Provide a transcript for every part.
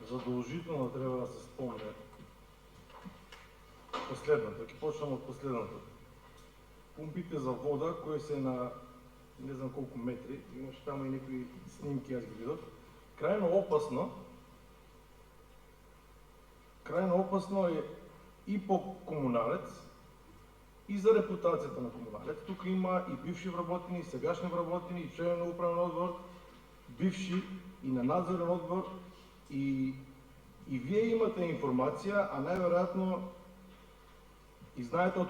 задолжително треба да се спомне последното, ќе почнам од последното. Пумпите за вода кои се на не знам колку метри, имаше таму и некои снимки, јас ги видов. Крајно опасно е и по комуналец, и за репутацијата на комуналец. Тука има и бивши вработени, и сегашни вработени, и членови на управен одбор, бивши и на надзорен одбор, и вие имате информација, а најверојатно и знаете од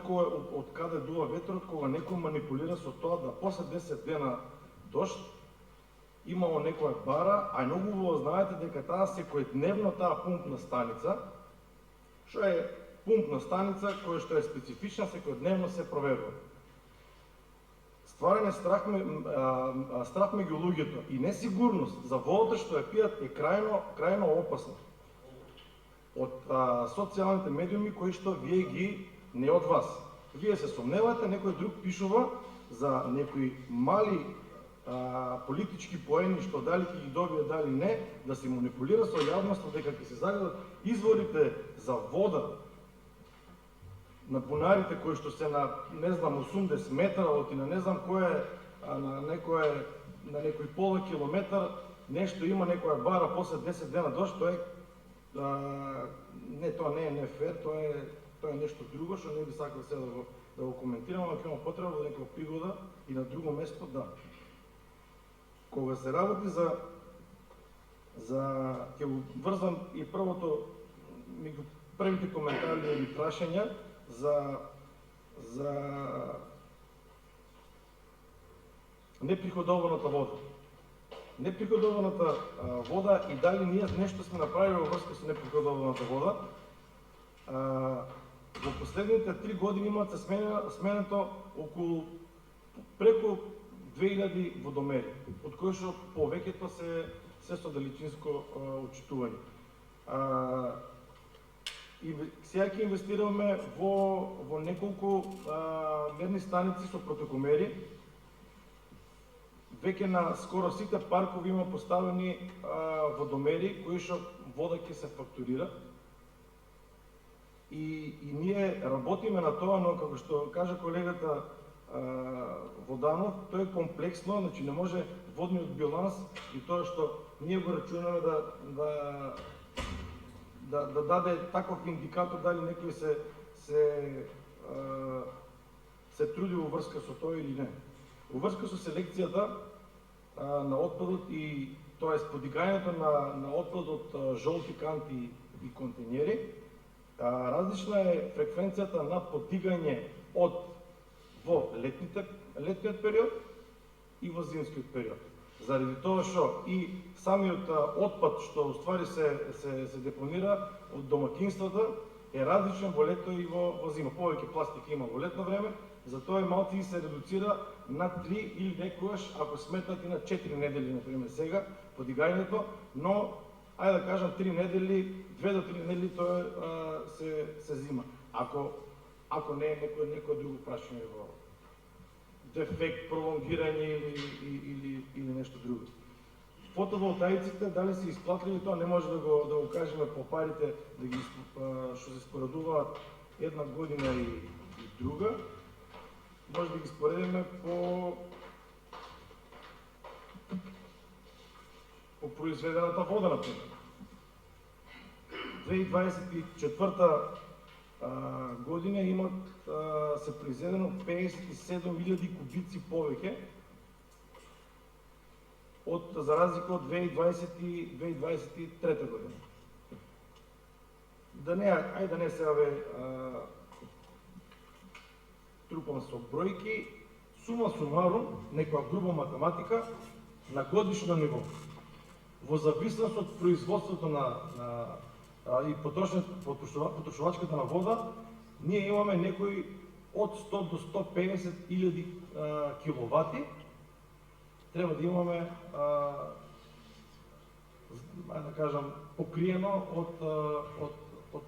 каде дува ветрот, кога некој манипулира со тоа да после 10 дена дожд имало некоја бара, а многу убаво знаете дека таа секојдневно таа пумпна станица, што е пумпна станица која што е специфична, секојдневно се проверува. Стварен е страх меѓу луѓето и несигурност за водата што ја пијат е крајно опасно. Од социјалните медиуми кои што вие ги не од вас. Вие се сомневате, некој друг пишува за некои мали политички поени што дали ќе ги добие, дали не, да се манипулира со јавноста дека ќе се загадат изворите за вода на бунарите кои што се на не знам 80 метра оти на не знам кој на некој пола километар нешто има некоја бара после 10 дена дожд, тоа не е фер, тоа е нешто друго што не би сакал сега да го коментирам, ако има потреба во некоја пригода и на друго место, да. Кога се работи ќе го врзам и првото меѓу првите коментари или прашања за неприходованата вода. Неприходованата вода и дали ние нешто сме направили во врска со неприходованата вода. Во последните 3 години имат се сменето околу преку 2000 водомери, од кои што повеќето се со далечинско отчитување. И сега ќе инвестираме во неколку мерни станици со протокомери. Веќе на скоро сите паркови има поставени водомери кои што вода ќе се фактурира. И ние работиме на тоа, но како што кажа колегата Воданов, тој е комплексно, значи не може водниот биланс и тоа што ние го рачунаме да даде таков индикатор дали некој се труди во врска со тоа или не. Во врска со селекцијата на отпадот и тоа е подигањето на отпадот од жолти канти и контейнери, различна е фреквенцијата на подигање во летниот период и во зимскиот период. Заради тоа што и самиот отпад што уствари се депонира од домакинствата е различен во лето и во зима. Повеќе пластика има во летно време, затоа малку се редуцира на 3 или некогаш, ако сметнат и на 4 недели, например сега, подигањето, но ајде да кажам 3 недели, 2 до 3 недели тоа се зима. Ако не е некој друго прашање во дефект, пролонгирање или нешто друго. Фотоволтаиците, дали се исплатливи, тоа не може да го кажеме по парите што се споредуваат една година и друга. Може да ги споредиме по произведената вода, например. 2024 година имат се произведено 57.000 кубици повеќе за разлика од 2023 година. Ајде да не сега трупам со бројки, сума сумарум, некоја груба математика на годишно ниво. Во зависност од производството и потрошувачката на вода, ние имаме некои од 100 до 150 илјади киловати, треба да имаме, да кажам, покриено од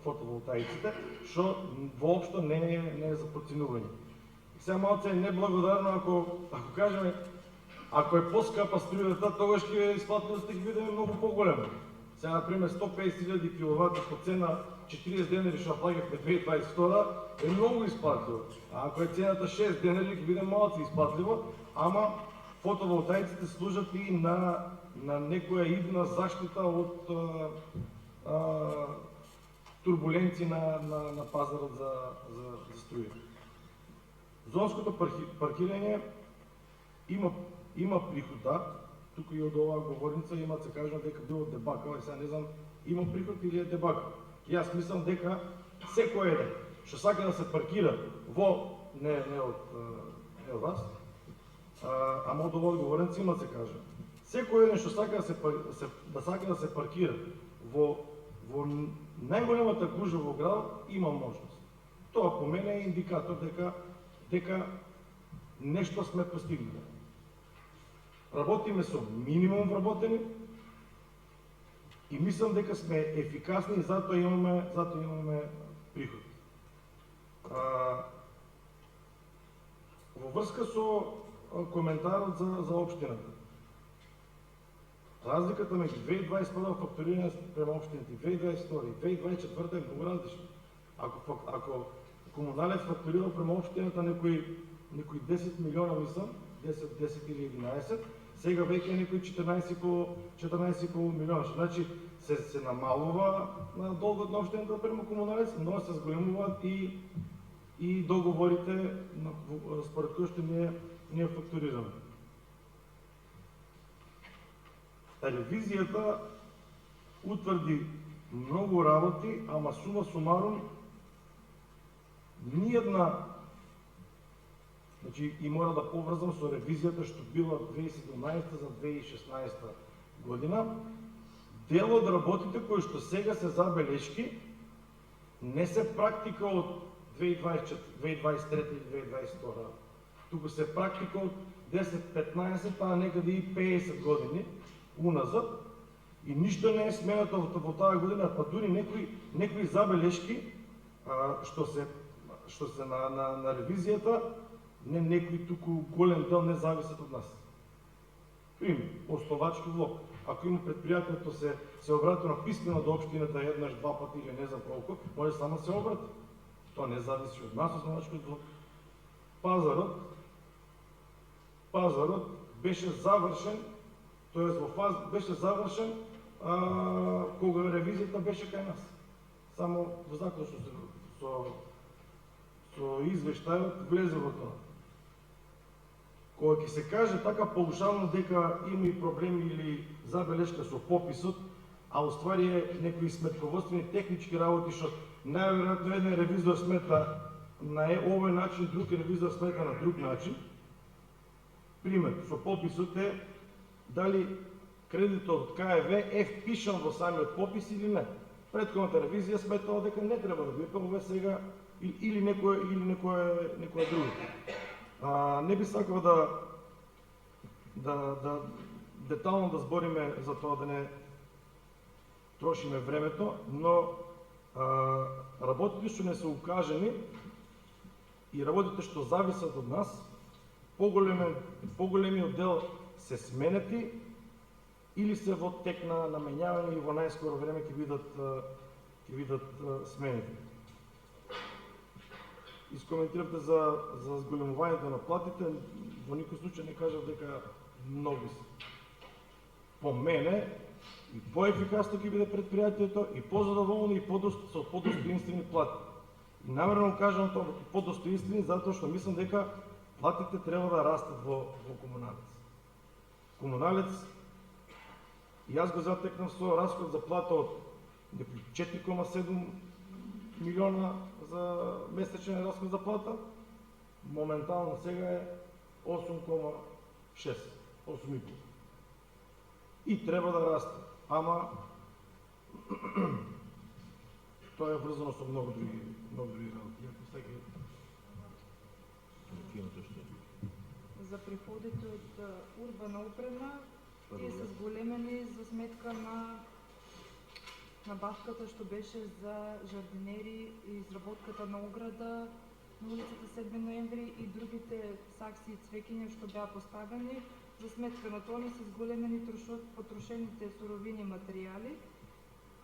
фотоволтаиците, што воопшто не е за проценување. Сега малце е неблагодарно ако кажеме, ако е поскапа струјата, тогаш ќе исплатливост ќе биде многу поголема. Сега, например, 150.000 киловати по цена 40 денари што плаќавме 2022, е многу исплатливо. А ако е цената 6 денари, ќе биде малку исплатливо, ама фотоволтаиците служат и на некоја идна заштита од турбуленции на пазарот за струја. Зонското паркирање има приход, да. Тука и од оваа говорница има се кажува дека било дебакал, и сега не знам има приход или е дебакал. Јас мислам дека секој еден што сака да се паркира во не од вас, ама од оваа говорница има се кажува. Секој еден што сака да се паркира во најголемата гужва во градот има можност. Тоа по мене е индикатор дека нешто сме постигнали. Работиме со минимум вработени и мислам дека сме ефикасни и затоа имаме приход. Во врска со коментарот за општината. Разликата меѓу 2021 фактурирање према општините и 2022 и 2024 е многу различна. Ако комуналец фактурира према општината некои 10 милиона, мислам, 10 или 11, сега веќе е некои 14,5 милиона. Значи се намалува долгот на општината према комуналец, но се зголемуваат и договорите според кои што ние фактурираме. Ревизијата утврди многу работи, ама сума сумарум ниедна, значи и мора да поврзам со ревизијата што била 2017 за 2016 година, дел од работите кои што сега се забелешки не се практика од 2023 или 2022. Туку се практика од 10-15, па некаде и 50 години уназад, и ништо не е сменато во таа година, па дури некои забелешки што се на ревизијата, не некои туку голем дел не зависат од нас. Пример, основачки влог. Ако има предпријатието се обрати на писмено до општината еднаш, два пати или не знам колку, може само се обрати. Тоа не зависи од нас, основачки влог. Пазарот беше завршен, тоест беше завршен кога ревизијата беше кај нас. Само во заклучно со извештајот влезе во тоа. Кога ќе се каже така паушално дека има и проблеми или забелешка со пописот, а уствари е некои сметководствени технички работи што најверојатно еден ревизор смета на овој начин, друг ревизор смета на друг начин. Пример, со пописот е дали кредитот од КЕВ е впишан во самиот попис или не. Претходната ревизија сметала дека не треба да биде, ова сега или некој друго. Не би сакал да детално да збориме за тоа, да не трошиме времето, но работите што не се укажени и работите што зависат од нас, поголемиот дел се сменети или се во тек на менјавање и во најскоро време ќе бидат сменети. Искоментиравте за зголемувањето на платите, во никој случај не кажав дека многу се. По мене, и по-ефикасно ќе биде предпријатието, и по-задоволно, и со подостоинствени плати. И намерно кажам тоа подостоинствени, затоа што мислам дека платите треба да растат во комуналец. Комуналец, јас го затекнав со расход за плата од 4,7 милиона за месечен расход за плата, моментално сега е 8,6, 8,5. И треба да расте, ама тоа е врзано со многу други работи. За приходите од урбана упрема, тие се зголемени за сметка на набавката што беше за жардинери и изработката на ограда на улицата 7 ноември и другите сакси и цвеќиња што беа поставени. За сметка на тоа не се зголемени потрошените суровини и материјали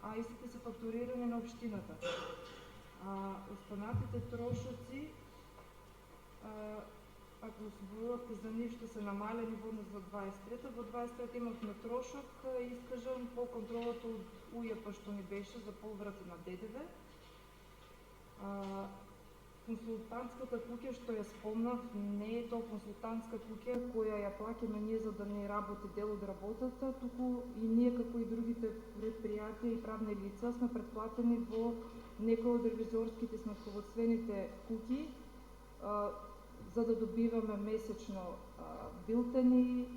а истите се фактурирани на општината. Останатите трошоци, ако зборувате за нив што се намалени во однос за 23-та, во 23-та имавме трошок искажан по контролата од УЈП што ни беше за поврати на ДДВ. Консултантската куќа што ја спомнав, не е тоа консултантска куќа која ја плаќаме ние за да не работи дел од работата, туку и ние како и другите предпријатија и правни лица сме претплатени во некои од ревизорските сметководствените куќи за да добиваме месечно билтени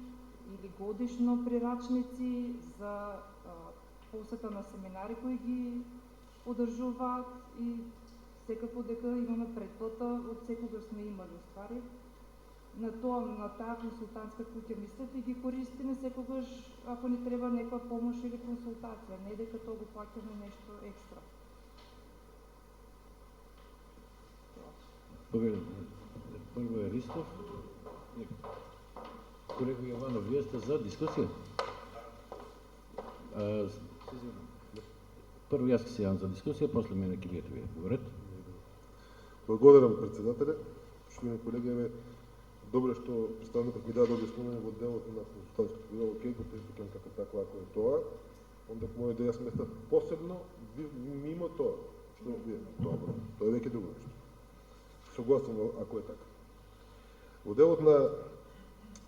или годишно прирачници за посета на семинари кои ги одржуваат и секако дека имаме претплата од секогаш сме имали уствари. На таа консултантска куќа мислете и ги користиме секогаш ако ни треба некоја помош или консултација, не дека тоа го плаќаме нешто екстра. Прво е Ристов. Колега Јованов, вие сте за дискусија? Прво јас ќе се јавам за дискусија, после мене ќе биете вие. Говорете. Благодарам председателе. Поштовани колеги, добро што представникот ми даде да објаснување во делот на консултантското дело, окей, го прифаќам како такво ако е тоа. Онда моја идеја смета посебно мимо тоа што вие добро. Тоа е веќе друго нешто. Согласувам ако е така. Во делот на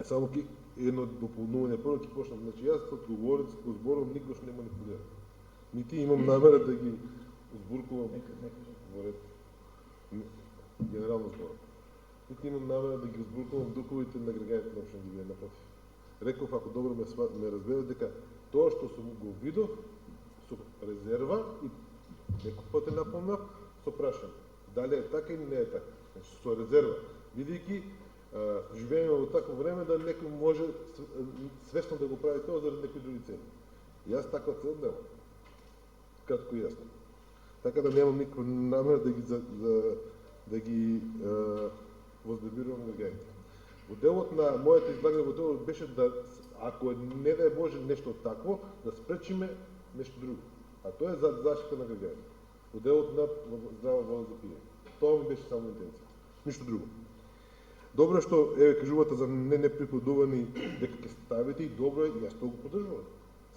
само едно дополнување, прво ќе почнам, значи јас како говорец го зборувам никош не манипулирам. Нити имам намера да ги збуркувам во ред генерално зборот. Нити имам намера да ги збуркувам духовите на граѓаните на општина Дивија, напротив. Реков, ако добро ме разберете, дека тоа што сум го видов со резерва и некој пат е напомнав со прашање. Дали е така или не е така? Значи со резерва, бидејќи живееме во такво време да некој може свесно да го прави тоа заради некои други цели. Јас таква цел немам. Кратко и јасно. Така да немам никаква намера да ги вознемирувам граѓаните. Во делот на моето излагање во делот беше да, ако не да е Боже нешто такво, да спречиме нешто друго. А тоа е за заштита на граѓаните. Во делот на здрава вода за пиење. Тоа ми беше само интенција. Ништо друго. Добро е што кажувате за неприкладувани дека ќе ставите и добро е, јас тоа го поддржувам.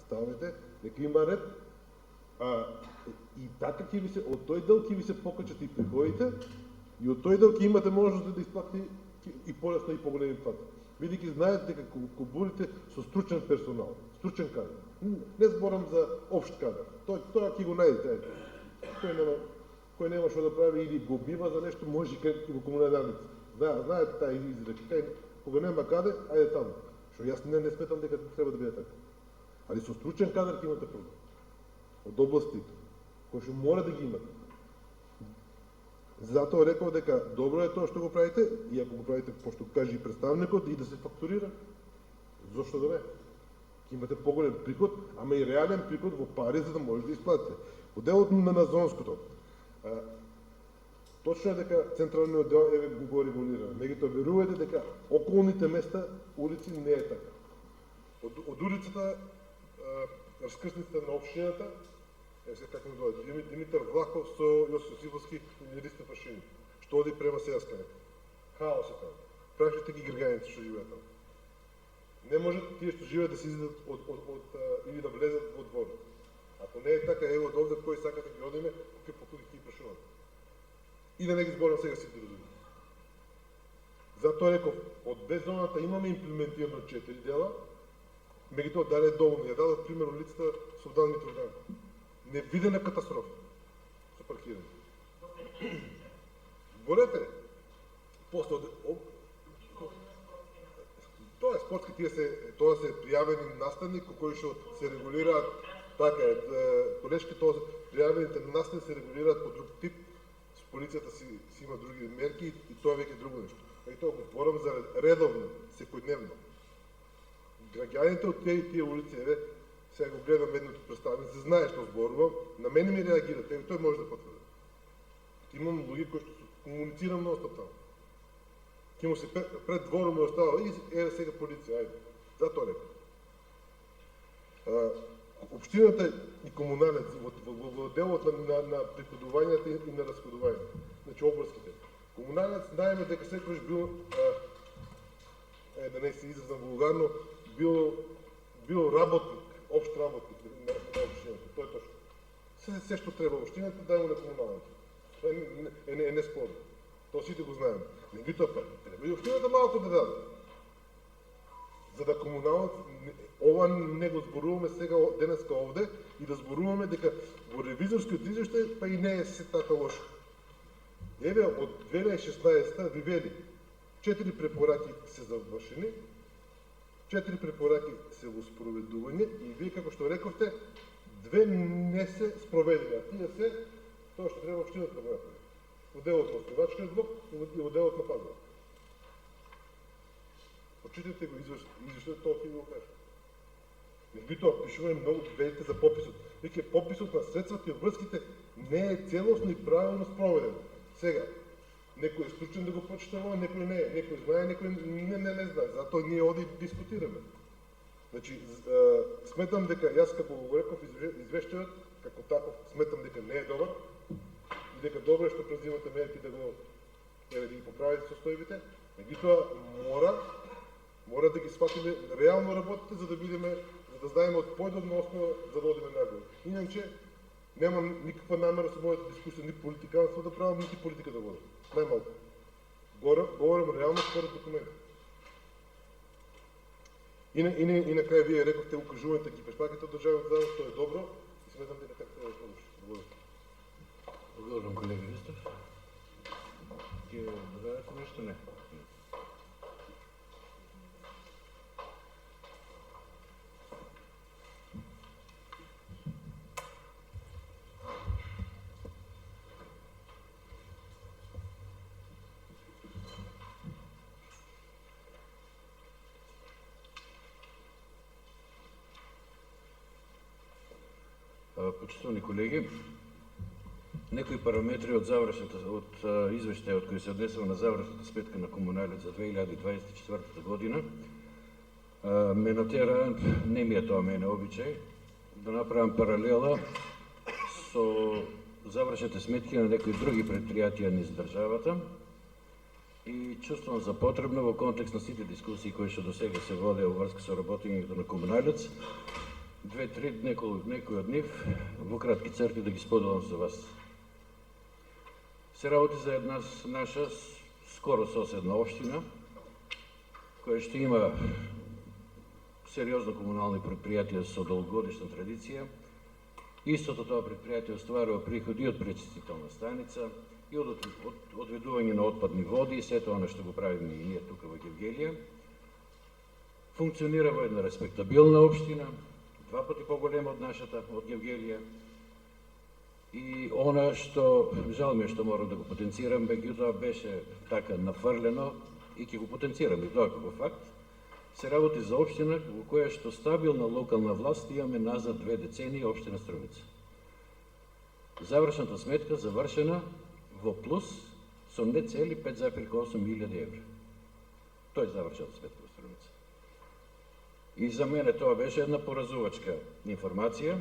Ставете дека има ред, и така ќе ви се од тој дел ќе ви се покачат и приходите и од тој дел ќе имате можност да исплатите и полесно и поголеми плати. Бидејќи знаете дека кога будете со стручен персонал, стручен кадар. Не зборам за општ кадар. Тоа ќе го најдете. Кој нема што да прави или го бива за нешто, може и во комуналници. Знаете таа изрека, кога нема каде, ајде таму. Што јас не сметам дека треба да биде така. Али со стручен кадар ќе имате проблем. Од областите, кои што мора да ги имате. Затоа реков дека добро е тоа што го правите, и ако го правите, пошто кажи и представникот, и да се фактурира. Зошто да не? Ќе имате поголем приход, ама и реален приход во пари, за да можете да исплатите. Во делот на зонското, точно е дека централниот дел го регулира. Меѓутоа верувате дека околните места, улици не е така. Од улицата, раскрсницата на општината, како ми дојде, Димитар Влахов со Јосиф Сивовски и Ристо Пашини, што оди према Селска нека. Хаос е таму. Прашите ги граѓаните што живеат таму. Не може тие што живеат да се изидат или да влезат во двор. Ако не е така, ево од овде кој сакате ги одиме, кој ги прашуваме. И да не ги зборам сега сите разуми. Затоа реков, од беззоната имаме имплементирано 4 дела, меѓутоа дали е доволно. Ја дадов пример улицата Султан Митроган. Невидена катастрофа со паркирање. Борете, после тоа е спортски, тоа се пријавени наставни кои што се регулираат, така е, колешки тоа пријавените наставни се регулираат по друг тип, с полицијата си има други мерки и тоа веќе друго нешто. И тоа го зборам за редовно, секојдневно. Граѓаните од тие улици, сега го гледам едното представење, се знае што зборувам, на мене ми реагират, тој може да потврди. Имам луѓе кои што комуницирам на остап таму. Ке му се пред двором ме остава, сега полиција, ајде. Затоа рекам. Општината и комуналец во делот на приходувањата и на расходувањата, значи обврските. Комуналец знаеме дека секојаш бил, да не се изразам вулгарно, бил работник, општ работник на општината, тоа е точно. Се што треба општината дај на комуналец. Тоа е неспорно. Тоа сите го знаеме. Меѓутоа треба и општината малку да даде. За да комуналец, ова не го зборуваме сега денеска овде и да зборуваме дека во ревизорскиот извештај па и не е се така лошо. Еве од 2016 ви вели 4 препораки се завршени, 4 препораки се во спроведување и вие како што рековте 2 не се спроведени, а тие се тоа што треба општината да го направи. Во делот на основачкиот блок и во делот на пазарот. Почитайте го извештајот, тоа ќе ви го кажа. Меѓутоа, пишуваме многу, велите за пописот. Веќе пописот на средствата и обврските не е целосно и правилно спроведен. Сега, некој е стручен да го прочита ова, некој не е, некој знае, некој не знае. Затоа ние оди дискутираме. Значи, сметам дека јас како го реков извештајот, како таков, сметам дека не е добар и дека добро е што презимате мерки да го да ги поправите состојбите. Меѓутоа, мора да ги сватиме реално работите за да бидеме, за да знаеме од појдобна основа за да одиме нагоре. Иначе немам никаква намера со мојата дискусија ни политиканство да правам, нити политика да водам. Најмалку. Говорам реално според документи. И на крај вие рековте укажувањето ги преспаките од државниот завод, тоа е добро и сметам дека така треба да продолжи. Благодарам, колега Ристов. Ќе додадете нешто? Не. Почитувани колеги, некои параметри од извештајот кој се однесува на завршната сметка на комуналец за 2024 година ме натера, не ми е тоа мене обичај, да направам паралела со завршните сметки на некои други предпријатија низ државата и чувствувам за потребно во контекст на сите дискусии кои што досега се водеа во врска со работењето на комуналец, некои од нив во кратки црти да ги споделам со вас. Се работи за една наша скоро соседна општина, која што има сериозно комунални предпријатија со долгогодишна традиција. Истото тоа предпријатие остварува приходи од пречистителна станица и од одведување на отпадни води и сето она што го правиме и ние тука во Гевгелија. Функционира во една респектабилна општина, 2 пати поголема од нашата, од Гевгелија. И она што, жал ми е што морам да го потенцирам, меѓутоа беше така нафрлено и ќе го потенцирам и тоа како факт, се работи за општина во која што стабилна локална власт имаме назад 2 децении општина Струмица. Завршната сметка завршена во плюс со не цели 5,8 милијади евра. Тоа е завршната сметка во Струмица. И за мене тоа беше една поразувачка информација.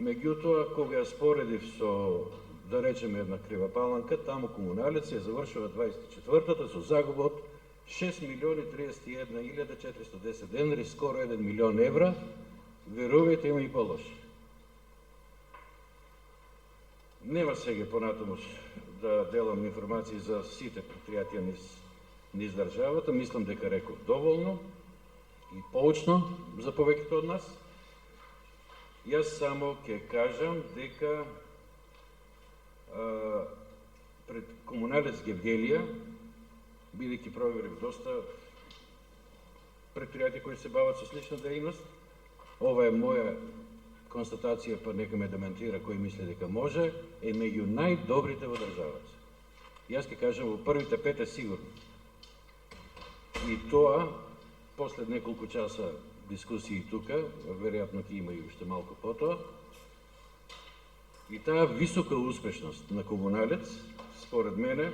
Меѓутоа, кога ја споредив со, да речеме, една крива паланка, таму комуналец ја завршува 24-та со загуба од 6.031.410 денари, скоро 1 милион евра. Верувајте, има и по-лоши. Нема сега понатаму да делам информации за сите предпријатија низ државата. Мислам дека реков доволно и поучно за повеќето од нас. Јас само ќе кажам дека пред комуналец Гевгелија, бидејќи проверив доста предпријатија кои се бават со слична дејност, ова е моја констатација, па нека ме дементира кој мисли дека може, е меѓу најдобрите во државата. Јас ќе кажам во првите 5 е сигурно. И тоа, после неколку часа дискусии тука, веројатно ќе има и уште малку потоа. И таа висока успешност на комуналец, според мене,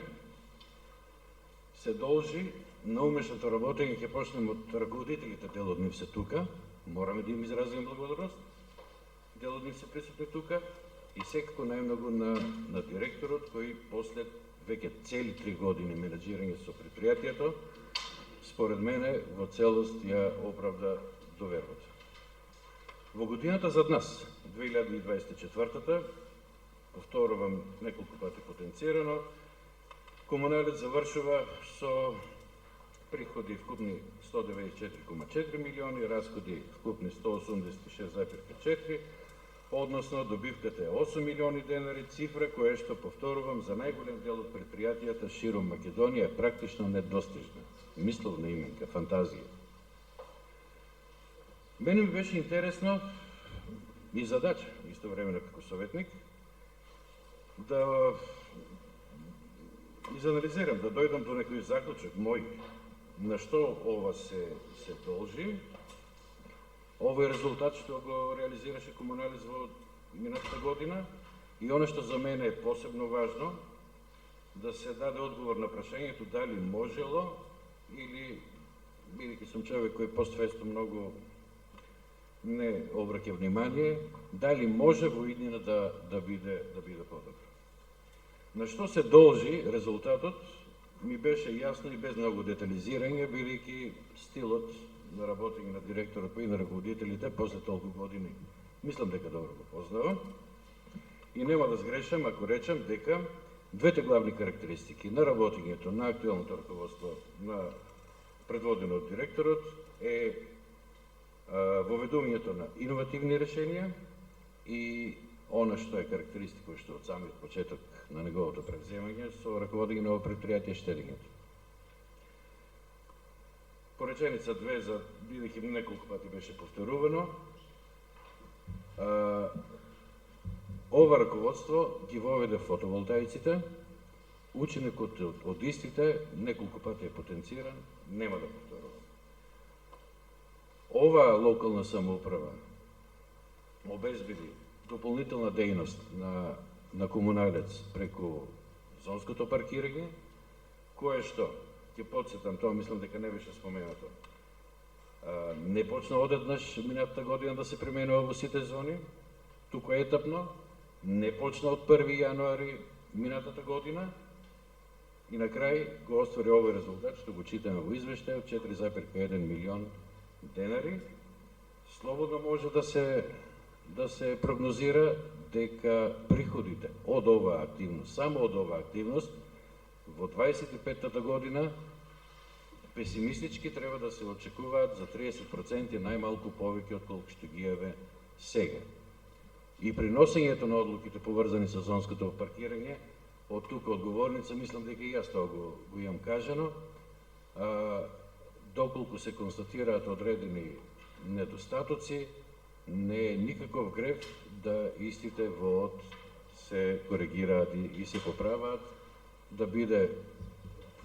се должи на умешното работење, ќе почнем од раководителите, дел од нив се тука, мораме да им изразиме благодарност, дел од нив се присутни тука, и секако најмногу на директорот, кој после веќе цели 3 години менеджирање со предпријатието, според мене во целост ја оправда довербата. Во годината зад нас, 2024-та, повторувам неколку пати потенцирано, Комуналец завршува со приходи вкупни 194,4 милиони, расходи вкупни 186,4, односно добивката е 8 милиони денари, цифра која што, повторувам, за најголем дел од предпријатијата широм Македонија е практично недостижна. Мисловна именка, фантазија. Мене ми беше интересно и задача, истовремено како советник, да изанализирам, да дојдам до некој заклучок мој, на што ова се должи. Овој резултат што го реализираше Комуналец во минатата година, и оно што за мене е посебно важно, да се даде одговор на прашањето дали можело, или, бидејќи сум човек кој постфестум многу не обраќа внимание, дали може во иднина да биде подобро. На што се должи резултатот, ми беше јасно и без многу детализирање, бидејќи стилот на работење на директорот и на раководителите после толку години, мислам дека добро го познавам, и нема да сгрешам ако речам дека двете главни карактеристики на работењето на актуелното раководство на предводено од директорот е воведувањето на иновативни решенија и она што е карактеристика што од самиот почеток на неговото превземање со раководење на ово предпријатие штедењето. По реченица 2, бидејќи неколку пати беше повторувано, ова раководство ги воведе фотоволтаиците, ученикот од истите неколку пати е потенциран, нема да повторувам. Ова локална самоуправа обезбеди дополнителна дејност на Комуналец преку зонското паркирање, кое што, ќе подсетам, тоа мислам дека не беше споменато, не почна одеднаш минатата година да се применува во сите зони, туку етапно, не почна од 1 јануари минатата година, и на крај го оствари овој резултат што го читаме во извештајот, 4,1 милион денари. Слободно може да се прогнозира дека приходите од оваа активност, само од оваа активност, во 25-та година песимистички треба да се очекуваат за 30% најмалку повеќе од колку што ги еве сега. И при носењето на одлуките поврзани со зонското паркирање, од тука одговорница, мислам дека и јас тоа го имам кажано, доколку се констатираат одредени недостатоци, не е никаков греф да истите во се коригираат и се поправаат, да биде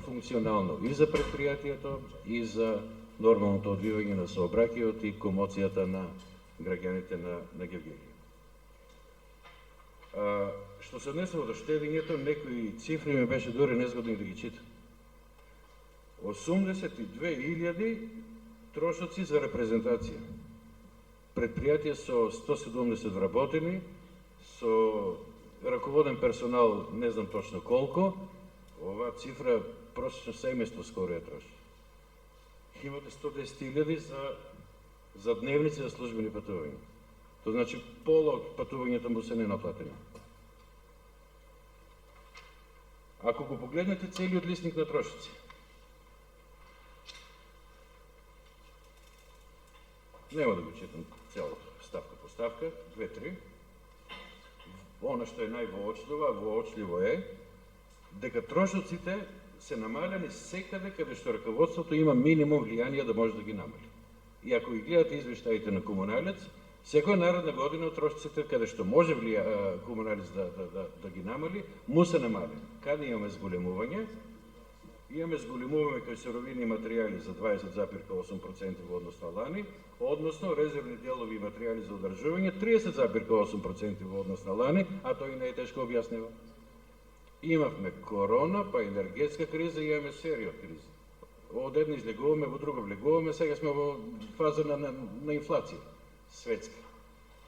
функционално и за предпријатието, и за нормалното одвивање на сообраќајот и комоцијата на граѓаните на Гевгелија. Што се однесува до штедењето, некои цифри ми беше дури незгодни да ги читам. 82.000 трошоци за репрезентација. Предпријатие со 170 вработени, со раководен персонал не знам точно колку, оваа цифра prosječno семејство скоро ја троши. Имате 110.000 за дневници за службени патувања. Тоа значи пола од патувањата му се ненаплатени. Ако го погледнете целиот листник на трошици, нема да го читам цело ставка по ставка, 2-3. Она што е воочливо е дека трошоците се намалени секаде каде што раководството има минимум влијание да може да ги намали. И ако ги гледате извештаите на Комуналец, секоја наредна година трошоците каде што може Комуналец да ги намали, му се намалени. Каде имаме зголемување? Имаме зголемување кај суровини и материјали за 20,8% во однос на лани, односно резервни делови и материјали за одржување 30,8% во однос на лани, а тој не е тешко објаснива. Имавме корона, па енергетска криза и имаме серија од кризи. Од една излегуваме, во друга влегуваме, сега сме во фаза на инфлација светска.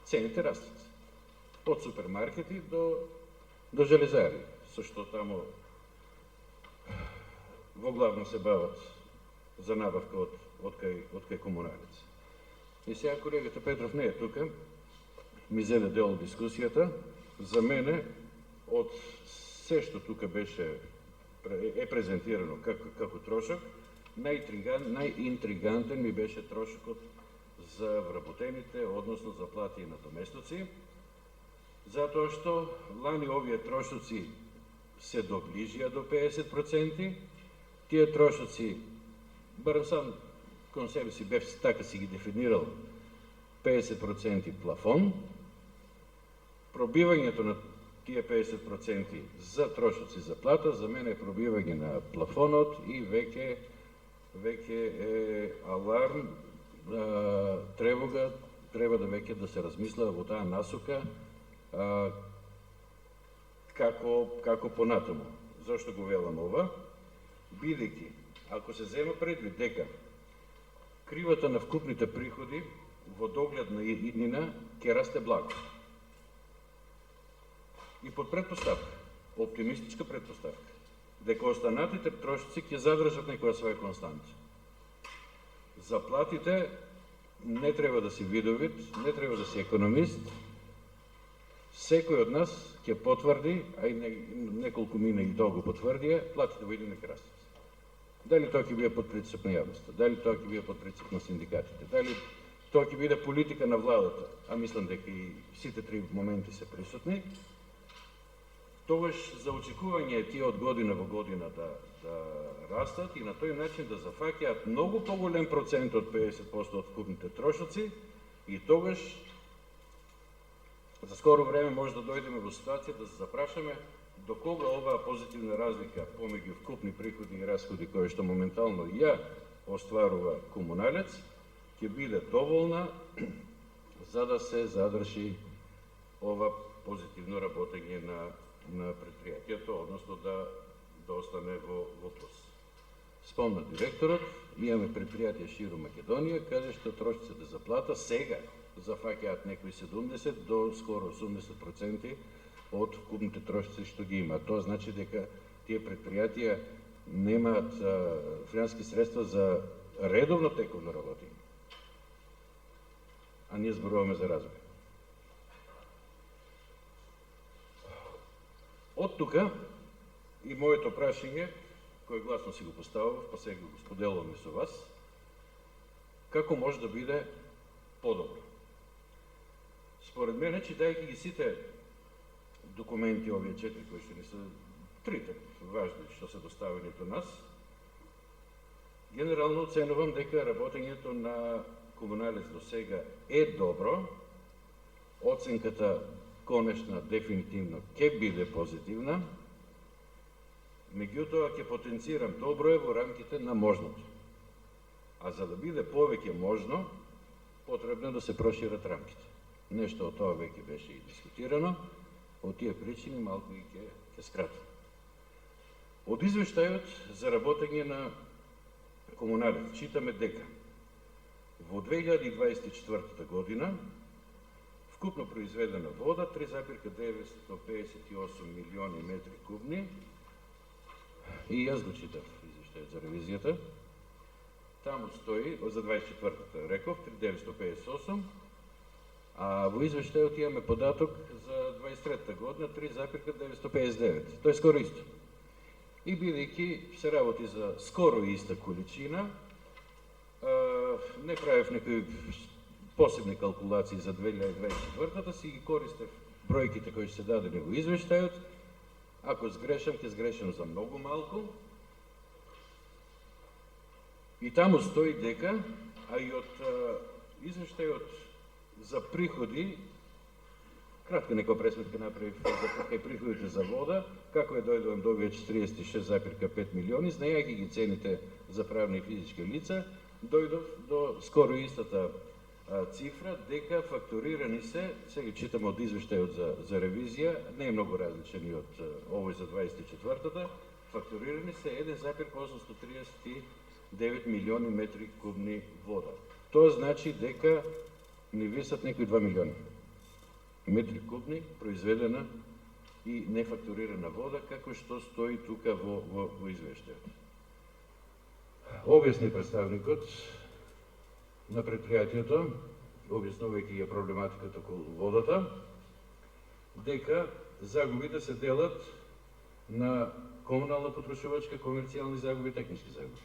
цените растат. Од супермаркети до железари, со што таму во главно се бават за набавка од кај комуналец. И сега колегата Петров не е тука, ми зеде дел од дискусијата. За мене, од се што тука беше презентирано како трошок, најинтригантен ми беше трошокот за вработените, односно за плати и надоместоци, затоа што лани овие трошоци се доближија до 50%, тие трошоци, барем сам кон себе си бев така си ги дефинирал, 50% плафон, пробивањето на тие 50% за трошоци за плата, за мене е пробивање на плафонот и веќе е аларм, тревога, треба да веќе да се размисла во таа насока како понатаму. Зошто го велам ова? Бидејќи, ако се зема предвид дека кривата на вкупните приходи во догледна иднина ќе расте благо. И под предпоставка, оптимистичка предпоставка, дека останатите трошоци ќе задржат некоја своја константа. Заплатите не треба да си видовит, не треба да си економист. Секој од нас ќе потврди, а и неколку мина и тоа го потврдија, платите во иднина ќе растат. Дали тоа ќе биде под притисок на јавноста, дали тоа ќе биде под притисок на синдикатите, дали тоа ќе биде политика на владата, а мислам дека и сите три моменти се присутни, тогаш за очекување тие од година во година да растат и на тој начин да зафаќаат многу поголем процент од 50% од вкупните трошоци и тогаш за скоро време може да дојдеме во ситуација да се запрашаме до кога оваа позитивна разлика помеѓу вкупни приходи и расходи кои што моментално ја остварува комуналец ќе биде доволна за да се задржи ова позитивно работење на предпријатието, односно да остане во плюс. Спомна директорот, имаме предпријатија широм Македонија, каде што трошиците за плата сега зафаќаат некои 70 до скоро 80% од вкупните трошици што ги има. Тоа значи дека тие предпријатија немаат финансиски средства за редовно тековно работење. А ние зборуваме за развој. Од тука и моето прашање, кој гласно си го поставав, па сега го споделувам и со вас, како може да биде подобро? Според мене, читајќи ги сите документи, овие 4 кои што ни се трите важни што се доставени до нас, генерално оценувам дека работењето на комуналец до сега е добро, оценката конечна, дефинитивно, ќе биде позитивна, меѓутоа ќе потенцирам добро е во рамките на можното. А за да биде повеќе можно, потребно да се прошират рамките. Нешто од тоа веќе беше и дискутирано, од тие причини малку и ќе скратам. Од извештајот за работење на комуналец читаме дека во 2024 година вкупно произведена вода 3,958 милиони метри кубни, и јас го читав извештајот за ревизијата, таму стои, за 24-та реков, 3,958, а во извештајот имаме податок за 23-та година 3,959, тоа е скоро исто. И бидејќи се работи за скоро иста количина, не правев некои посебни калкулации за 2024-та, си ги користев бројките кои се дадени во извештајот. Ако сгрешам, ќе сгрешам за многу малку. И таму стои дека, а и од извештајот за приходи, кратка некоја пресметка направив за кај приходите за вода, како е дојдовам до овие 46,5 милиони, знаејќи ги цените за правни и физички лица, дојдов до скоро истата цифра, дека фактурирани се, сега читам од извештајот за ревизија, не е многу различен и од овој за 24-та, фактурирани се 1,839 милиони метри кубни вода. Тоа значи дека ни висат некои 2 милиони. метри кубни произведена и нефактурирана вода, како што стои тука во извештајот. Објасни представникот на предпријатието, објаснувајќи ја проблематиката околу водата, дека загубите се делат на комунална потрошувачка, комерцијални загуби и технички загуби.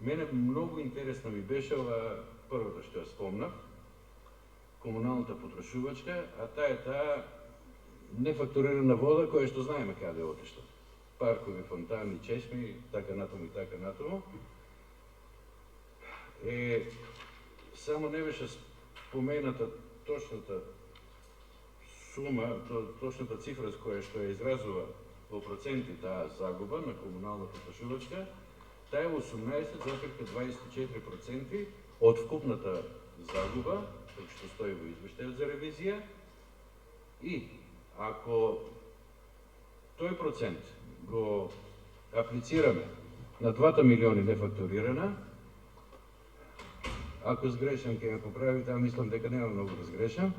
Мене многу интересно ми беше ова првото што ја спомнав, комуналната потрошувачка, а таа нефактурирана вода која што знаеме каде е отишла. Паркови, фонтани, чешми, така натаму и така натаму. Само не беше спомената точната сума, точната цифра с која што ја изразува во проценти таа загуба на комунална потрошувачка, таа е 18,24% од вкупната загуба, како што стои во извештајот за ревизија, и ако тој процент го аплицираме на 2 милиони нефактурирана, ако сгрешам ќе ме поправите, а мислам дека нема многу да сгрешам,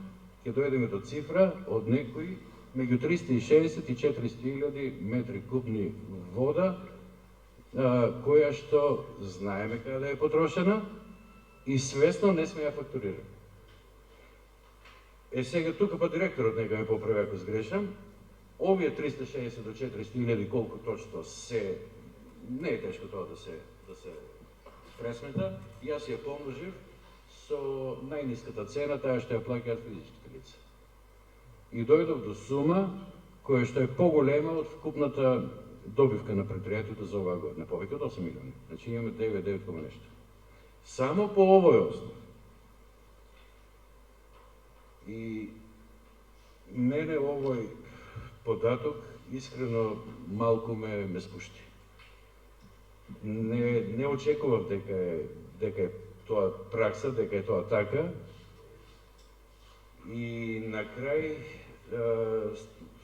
ќе дојдеме до цифра од некои меѓу 360 и 400.000 метри кубни вода, која што знаеме каде е потрошена и свесно не сме ја фактурирали. Сега тука па директорот нека ме поправи ако сгрешам, овие 360 до 400.000 колку точно се, не е тешко тоа да се пресмета, јас ја помножив со најниската цена, таа што ја плаќаат физичките лица. И дојдов до сума која што е поголема од вкупната добивка на предпријатието за оваа година, повеќе од 8 милиони. Значи имаме 9 нешто. Само по овој основ. И мене овој податок искрено малку ме спушти. Не очекував дека е тоа пракса, дека е тоа така. И на крај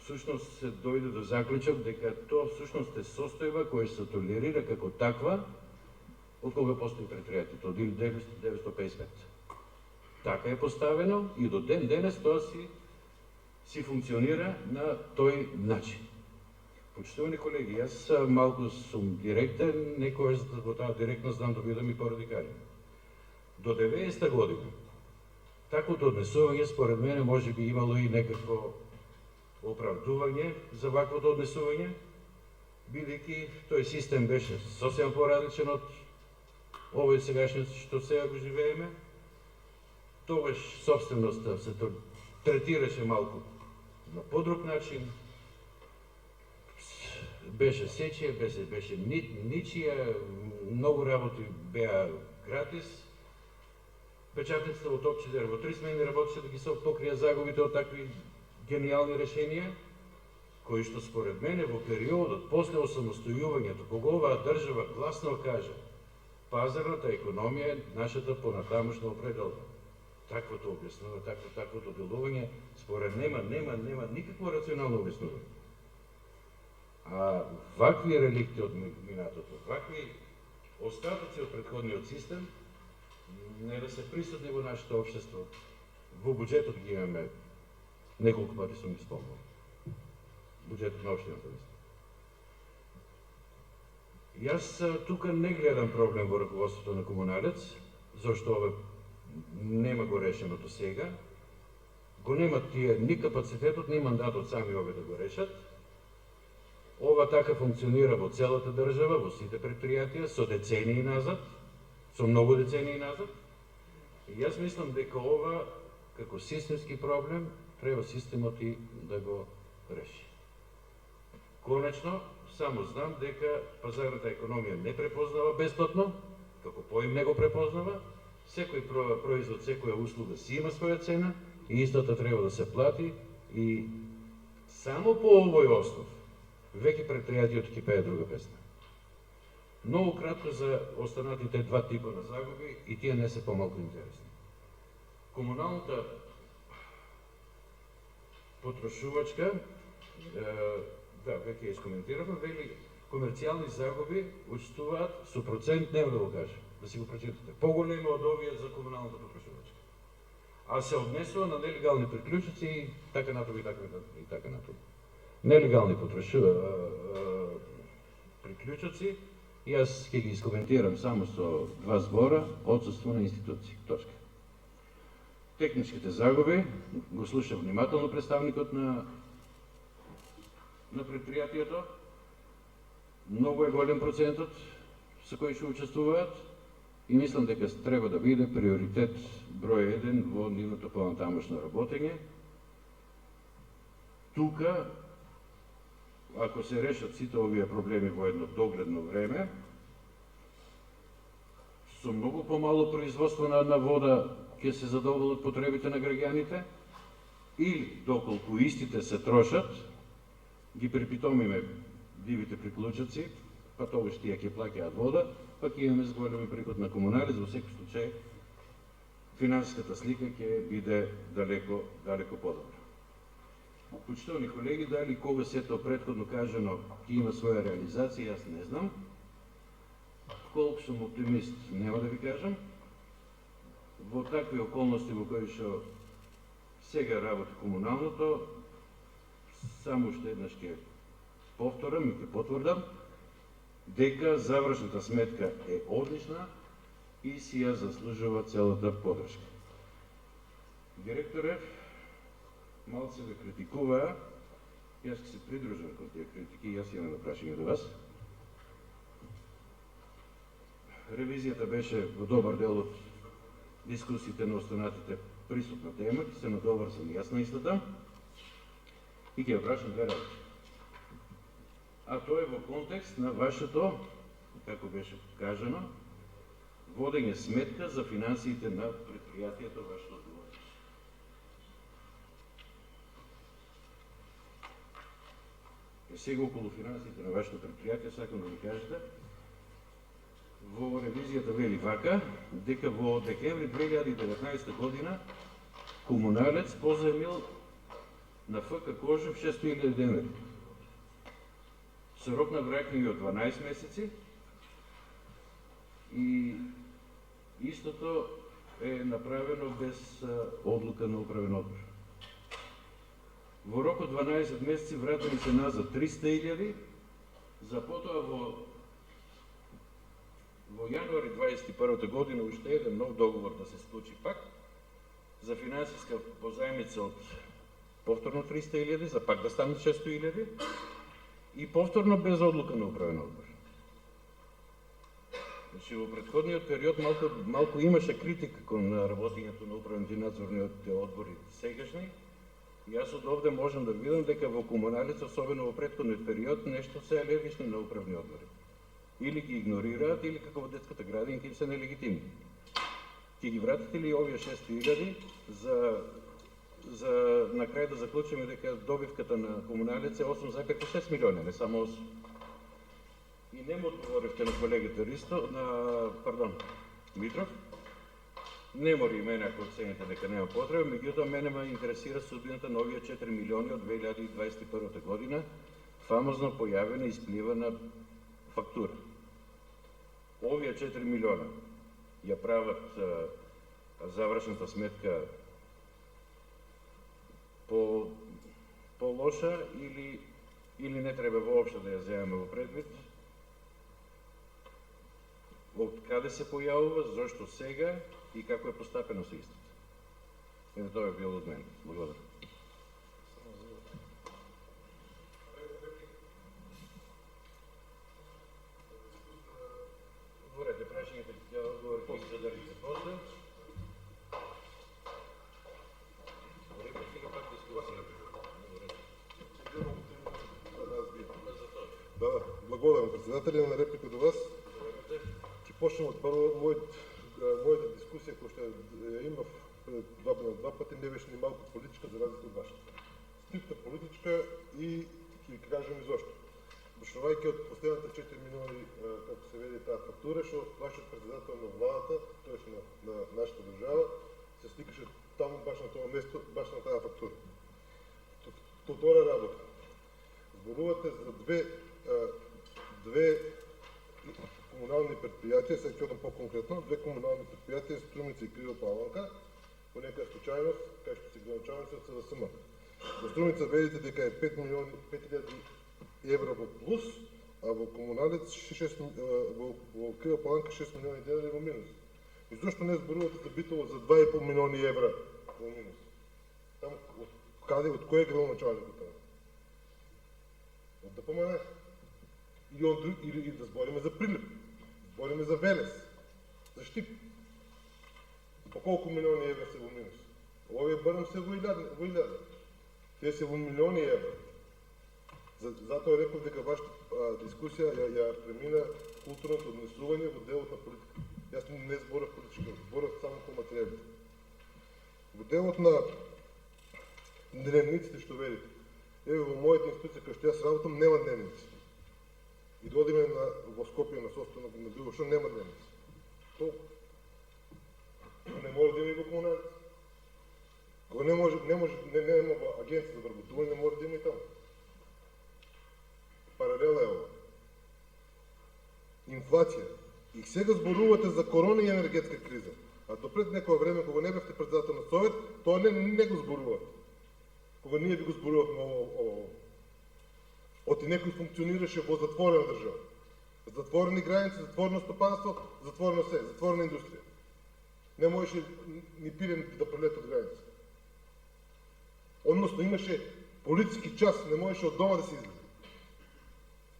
всушност се дојде до заклучок дека тоа всушност е состојба која се толерира како таква од кога постои предпријатието, од 1955. Така е поставено и до ден денес тоа си функционира на тој начин. Почитувани колеги, јас малку сум директен, некојаш во таа директност знам да бидам и порадикален. До 90-та година, таквото однесување според мене може би имало и некакво оправдување за ваквото однесување, бидејќи тој систем беше сосема поразличен од овој сегашниот што сега го живееме. Тогаш собственоста се третираше малку на подруг начин, беше сечија, беше ничија, многу работи беа гратис. Печатницата во Топчедер во 3 смени работеше да ги се покрија загубите од такви гениални решенија, кои што според мене во периодот после осамостојувањето, кога оваа држава гласно кажа пазарната економија е нашата понатамошна определба. Таквото објаснување, таквото делување, според нема никакво рационално објаснување. А вакви реликти од минатото, вакви остатоци од претходниот систем, не да се присутни во нашето општество. Во буџетот ги имаме, неколку пати сум ги спомнал. Буџетот на општината, мислам. Јас тука не гледам проблем во раководството на Комуналец, зашто ова нема го решено до сега. Го немат тие ни капацитетот, ни мандатот сами овие да го решат. Ова така функционира во целата држава, во сите предпријатија, со децении назад, со многу децении назад. И јас мислам дека ова, како системски проблем, треба системот и да го реши. Конечно, само знам дека пазарната економија не препознава бесплатно, како поим не го препознава, секој производ, секоја услуга си има своја цена и истата треба да се плати и само по овој основ веќе предпријатието ќе пее друга песна. Многу кратко за останатите два типа на загуби и тие не се помалку интересни. Комуналната потрошувачка, веќе ја искоментиравме, вели комерцијални загуби учествуваат со процент, нема да го кажем, да си го прочитате, поголеми од овие за комуналната потрошувачка. а се однесува на нелегални приклучоци и така натаму и така натаму. Нелегални приклучоци, јас ќе ги искоментирам само со два збора: отсутство на институции. Точка. Техничките загуби, го слуша внимателно представникот на предпријатието. Многу е голем процентот со кои ќе учествуваат и мислам дека треба да биде приоритет број 1 во нивното понатамошно работење. Тука, ако се решат сите овие проблеми во едно догледно време, со многу помало производство на вода ќе се задоволат потребите на граѓаните, или доколку истите се трошат, ги припитомиме дивите приклучоци, па тогаш тие ќе плаќаат вода, па ќе имаме зголеми приход на комуналец. Во секој случај финансиската слика ќе биде далеко подобра. Почитувани колеги, дали кога сето претходно кажано ќе има своја реализација, јас не знам. Колку сум оптимист, нема да ви кажам. Во такви околности во кои што сега работи комуналното, само уште еднаш ќе повторам и ќе потврдам дека завршната сметка е одлична и си ја заслужува целата поддршка. Директоре, малце ве критикуваа, јас ќе се придружам кон тие критики, јас имам прашање до вас. Ревизијата беше во добар дел од дискусиите на останатите присутна тема, ќе се надоврзам јас на истата и ќе ја прашам две работи. А тоа е во контекст на вашето, како беше кажано, водење сметка за финансиите на предпријатието вашето одговорност. И сега околу финансиите на вашето предпријатие сакам да ви кажете, во ревизијата вели вака, дека во декември 2019 година комуналец позаемил на ФК Кожев 600.000 денари. Со рок на враќање од 12 месеци и истото е направено без одлука на управен одбор. Во рок од 12 месеци вратени се назад 300.000, за потоа во јануари 21 година уште еден нов договор да се склучи пак за финансиска позајмица од повторно 300.000, за пак да станат 600.000 и повторно без одлука на управен одбор. Значи, во претходниот период малку имаше критика кон работењето на управните надзорните одбори сегашни. Јас од овде можам да видам дека во комуналец, особено во претходниот период, нешто се алергични на управни одбори. Или ги игнорираат, или како во детската градинка им се нелегитимни. Ќе ги вратите ли овие 600.000 за на крај да заклучиме дека добивката на комуналец е 8,6 милиони, не само 8. И не му одговоривте на колегата Митров. Не мори и мене ако оцените дека нема потреба, меѓутоа мене ме интересира судбината на овие 4 милиони од 2021 година, фамозно појавена и испливана фактура. Овие 4 милиона ја прават завршната сметка по-лоша или не треба воопшто да ја земеме во предвид? Од каде се појавува, зошто сега и како е постапено со истото? Еве тоа е било од мене. Благодарам. Говорете, прашањето ќе ја одговори ќе ги задарите после. Да, благодарам председателя на реплика до вас. Ќе почнем од прво мојата дискусија која што ја имав пред два пати не беше ни малку политичка за разлика од вашата. Стрикта политичка и ќе ви кажам и зошто. Почнувајќи од последните 4 милиони, како се вели таа фактура, што вашиот председател на владата, тоест на нашата држава, се стикаше таму баш на тоа место, баш на таа фактура. Втора работа. Зборувате за две комунални предпријатија, сега ќе одам по-конкретно, две комунални предпријатија, Струмица и Криво Паланка, по некоја случајност, кај што се граничавници од СДСМ. Во Струмица видите дека е 5.000 евра во плюс, а во Комуналец во Крива Паланка 6 милиони денари во минус. И зашто не зборувате за Битово за 2,5 милиони евра во минус? Таму од кој е градоначалникот таму? Од ДПМН. Или да збориме за Прилеп, збориме за Велес, за Штип. По колку милиони евра се во минус? Овие барам се во илјади. Тие се во милиони евра. Затоа реков дека вашата дискусија ја премина културното однесување во делот на политика. Јас не зборав политички, зборав само по материјалите. Во делот на дневниците што верите, еве во мојата институција кај што јас работам нема дневници. И додиме во Скопје на состанок на било што нема дневници. Толку. Не може да има и во Комуналец. Кога нема во агенција за вработување, не може да има и таму. Паралела е ова. Инфлација. И сега зборувате за корона и енергетска криза. А допред некоја време, кога не бевте председател на Совет, тоа не го зборувате. Кога ние би го зборувавме ово. Оти некој функционираше во затворена држава. Затворени граници, затворено стопанство, затворено се, затворена индустрија. Не можеше ни пирен да прелета од граница. Односно имаше политички час, не можеше од дома да се излезе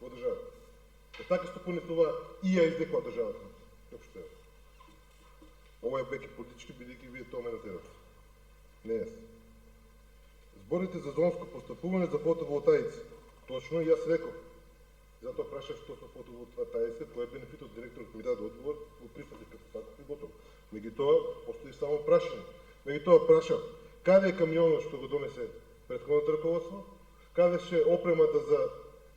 во државата. Така што понесува и ја издекува државата. Како што е. Ова е веќе политички, бидејќи вие тоа ме натерате. Не јас. Зборите за зонско постапување за фотоволтаици. Точно и јас реков. Затоа прашав што со фотоволтаици, кој е бенефитот, директорот ми даде одговор, го прифатив како таков и готово. Меѓутоа, постои само прашање. Меѓутоа прашав, каде е камионот што го донесе претходното раководство, каде ше опремата за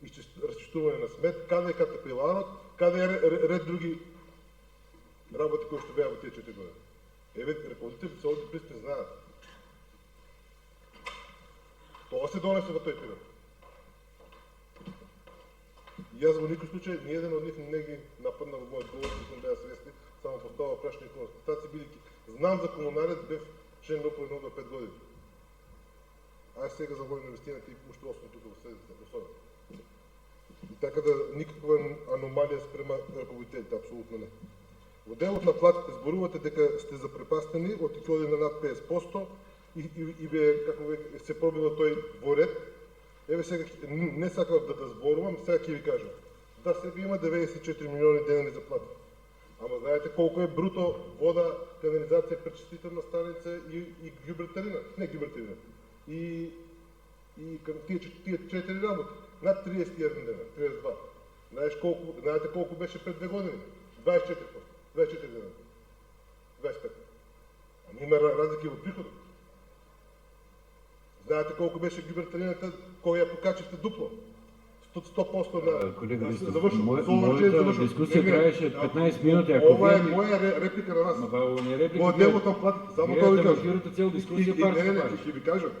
расчистување на смет, каде е катапиларот, каде е ред други работи кои што беа во тие 4 години. Еве, ръководителите се овде присутни знаат. Тоа се донесе во тој период. Јас во никој случај, ниеден од нив не ги нападна во мојот говор, кој беа свесни, само поставува прашање и констатации, бидејќи знам за Комуналец, бев член на управно до 5 години. Ај сега за војна вистината и уште 8 тука во седите во Совет. И така да никаква аномалија спрема ръководителите, апсолутно не. Во делот на платите зборувате дека сте запрепастени од тикоди на над 50% и бе, како се пробива тој во ред. Еве сега, не сакав да зборувам, сега ќе ви кажам. Да, сега има 94 милиони денари за плати. Ама знаете колку е бруто вода, канализација, пречистителна станица и гюбретарина? Не гюбретарина. И тие 4 работи. Над 31 дена, 32. Знаете колку беше пред 2 години? 24%. 24 дена. 25. Ама има разлики во приходот. Знаете колку беше гюбертарината кога ја покачивте дупло? 100% на... Колега Ристов, мојата дискусија траеше 15 минути. Ова е моја реплика на вас. Ова не е реплика. Во делот на платите, само тоа ви кажам. Вие цел дискусија парче. Не, ќе ви кажам.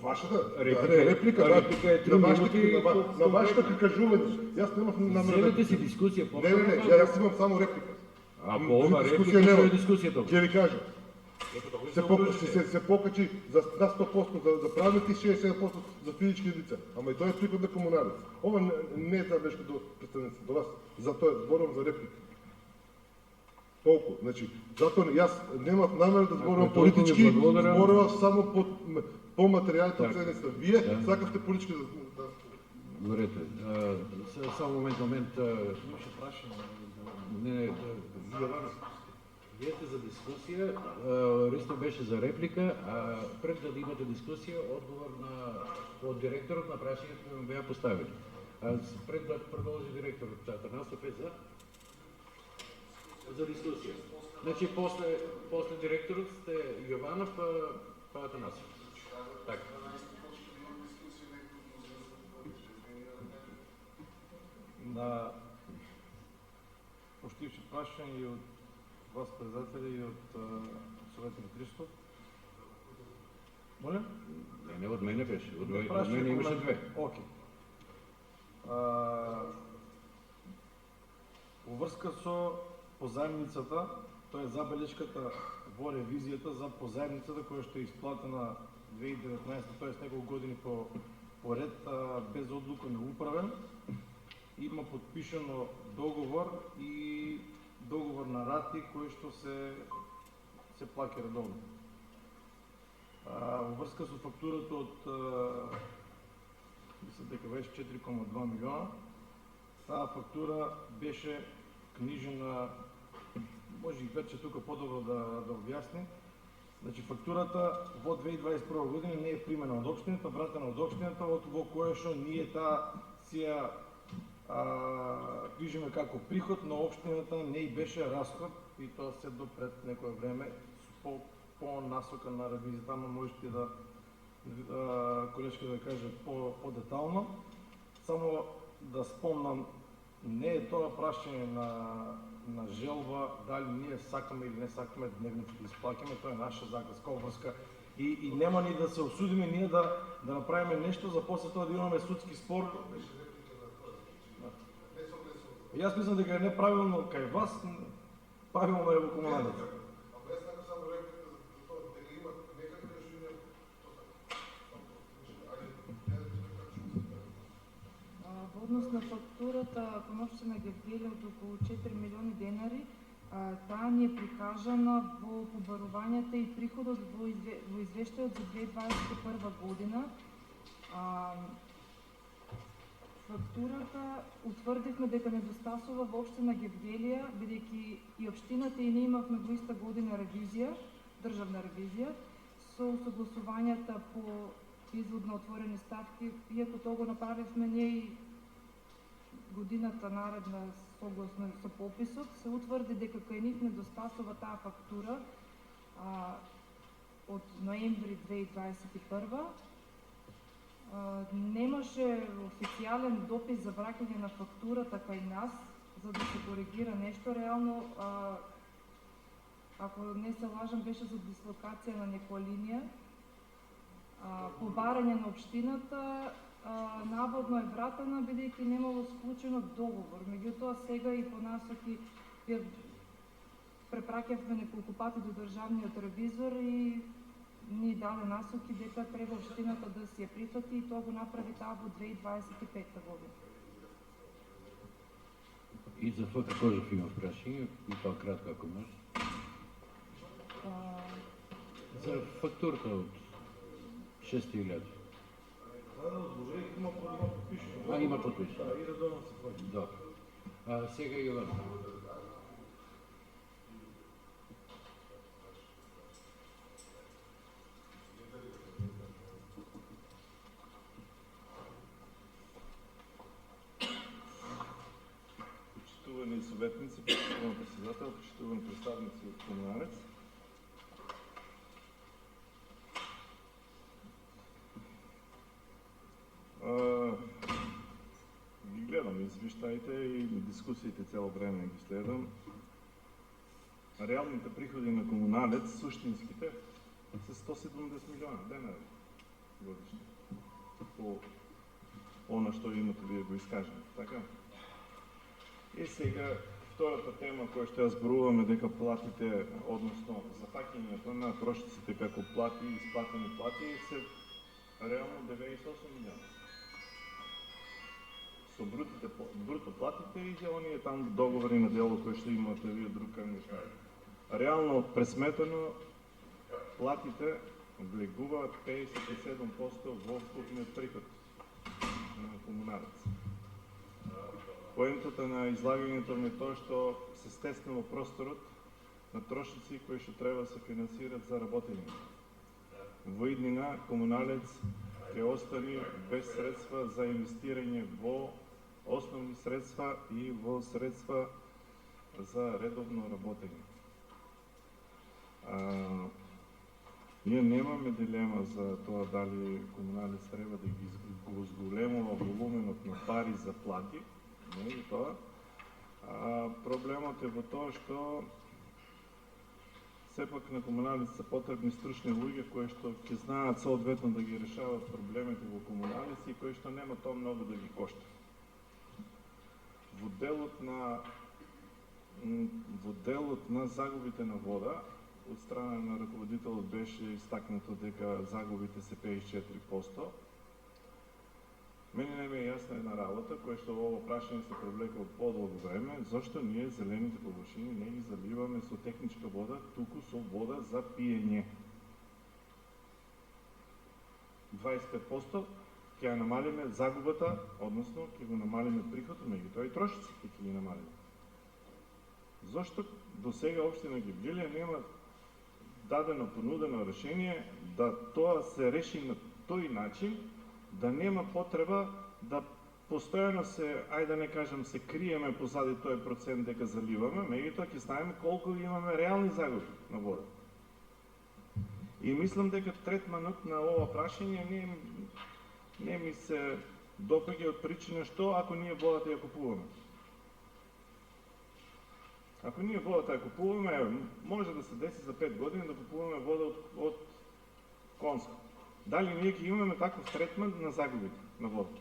Вашата реплика е 3 минути на вашето прикажување. Јас немав намера. Селете си дискусија. Не, јас имам само реплика. А по ова реплика што е дискусијата? Ќе ви кажам. Се покачи за 100% за правните и 60% за физички лица. Ама и тоа е приход на Комуналец. Ова не е таа нешто до представници, до вас. Затоа зборувам за реплика. Толку. Значи, затоа јас немав намера да зборувам политички, зборував само по материјалите од седница. Вие сакавте политички да... Говорете. Само момент. Имаше прашање. Не, вие сте за дискусија, Ристо беше за реплика, а пред да имате дискусија, одговор од директорот на прашањето кој му беа поставили. Пред да продолжи директорот Атанасов е за дискусија. Значи, после директорот сте Јованов, па Атанасов. Така. На поштивши прашање и од вас председатели и од советник Христов. Моле? Не, од мене беше. Од мене имаше 2. Окей. Во врска со позајмницата, тоа е забелешката во ревизијата за позајмницата која што е исплатена 2019, т.е. неколку години поред, без одлука на управен, има подпишано договор и договор на рати кои што се плаќа редовно. Во врска со фактурата од мислам дека беше 4,2 милиона, таа фактура беше книжена, може и вече тука подобро да објасни. Значи фактурата во 2021 година не е примена од општината, вратена од општината, во кое што ние таа си ја движиме како приход, но општината не и беше расход и тоа се до пред некое време по насока на ревизијата, ама можете да колешка да каже по-детално. Само да спомнам, не е тоа прашање на желба дали ние сакаме или не сакаме дневници да исплаќаме, тоа е наша заказка обврска и нема ни да се осудиме ние да направиме нешто за после тоа да имаме судски спор. Јас мислам дека е неправилно кај вас, правилно е во комуналната. Во однос на фактурата кон општина Гевгелија од околу 4 милиони денари, таа ни е прикажана во побарувањата и приходот во извештајот за 2021 година. Фактурата утврдивме дека недостасува во општина Гевгелија, бидејќи и општината и ние имавме во иста година ревизија, државна ревизија, со согласувањата по извод на отворени ставки, иако тоа го направивме ние и годината наредна согласно со пописот, се утврди дека кај нив недостасува таа фактура од ноември 2021. Немаше официјален допис за враќање на фактурата кај нас, за да се коригира нешто. Реално, ако не се лажам, беше за дислокација на некоја линија. Побарање на општината наводно е вратена, бидејќи немало склучено договор. Меѓутоа, сега и по насоки препраќавме неколку пати до државниот ревизор и ни даде насоки дека треба општината да си ја прифати и тоа го направи таа во 2025 година. И за ФК Кожев има прашање, и тоа кратко ако може. За фактурата од 6.000. Има подпишано. Има подпишано. И редовно се плаќа. Добро. Сега Јован. Почитувани советници, почитуван председател, почитувани представници од Комуналец. Ги гледам извештаите и дискусиите цело време ги следам. Реалните приходи на Комуналец, суштинските, се 170 милиона денари годишно. По она што имате вие го искажете, така? И сега, втората тема која што ја зборуваме дека платите, односно запаќањето на трошиците како плати, исплатени плати, се реално 98 милиона. Со бруто платите и за оние там договори на дело кои што имате вие друг ангажмент. Реално пресметено платите влегуваат 57% во вкупниот приход на Комуналец. Поентата на излагањето ми е тоа што се стеснува просторот на трошици кои што треба да се финансират за работење. Во иднина Комуналец ќе остане без средства за инвестирање во основни средства и во средства за редовно работење. Ние немаме дилема за тоа дали Комуналец треба да ги зголемува волуменот на пари за плати, не и тоа. Проблемот е во тоа што сепак на Комуналец се потребни стручни луѓе кои што ќе знаат соодветно да ги решават проблемите во Комуналец и кои што нема тоа многу да ги кошта. Во делот на загубите на вода, од страна на раководителот беше истакнато дека загубите се 54%. Мене не ми е јасна една работа, која што ово прашање се привлекува подолго време, зашто ние зелените површини не ги заливаме со техничка вода, туку со вода за пиење. 25% ќе ја намалиме загубата, односно ќе го намалиме приходот, меѓутоа и трошоците ќе ги намалиме. Зошто до сега општина Гевгелија нема дадено понудено решение да тоа се реши на тој начин, да нема потреба да постојано се, ајде да не кажам, се криеме позади тој процент дека заливаме, меѓутоа ќе знаеме колку имаме реални загуби на вода. И мислам дека третманот на ова прашање не ми се допаѓа од причина што ако ние водата ја купуваме. Ако ние водата ја купуваме, може да се деси за 5 години да купуваме вода од Конска. Дали ние ќе имаме таков третман на загубите на вода?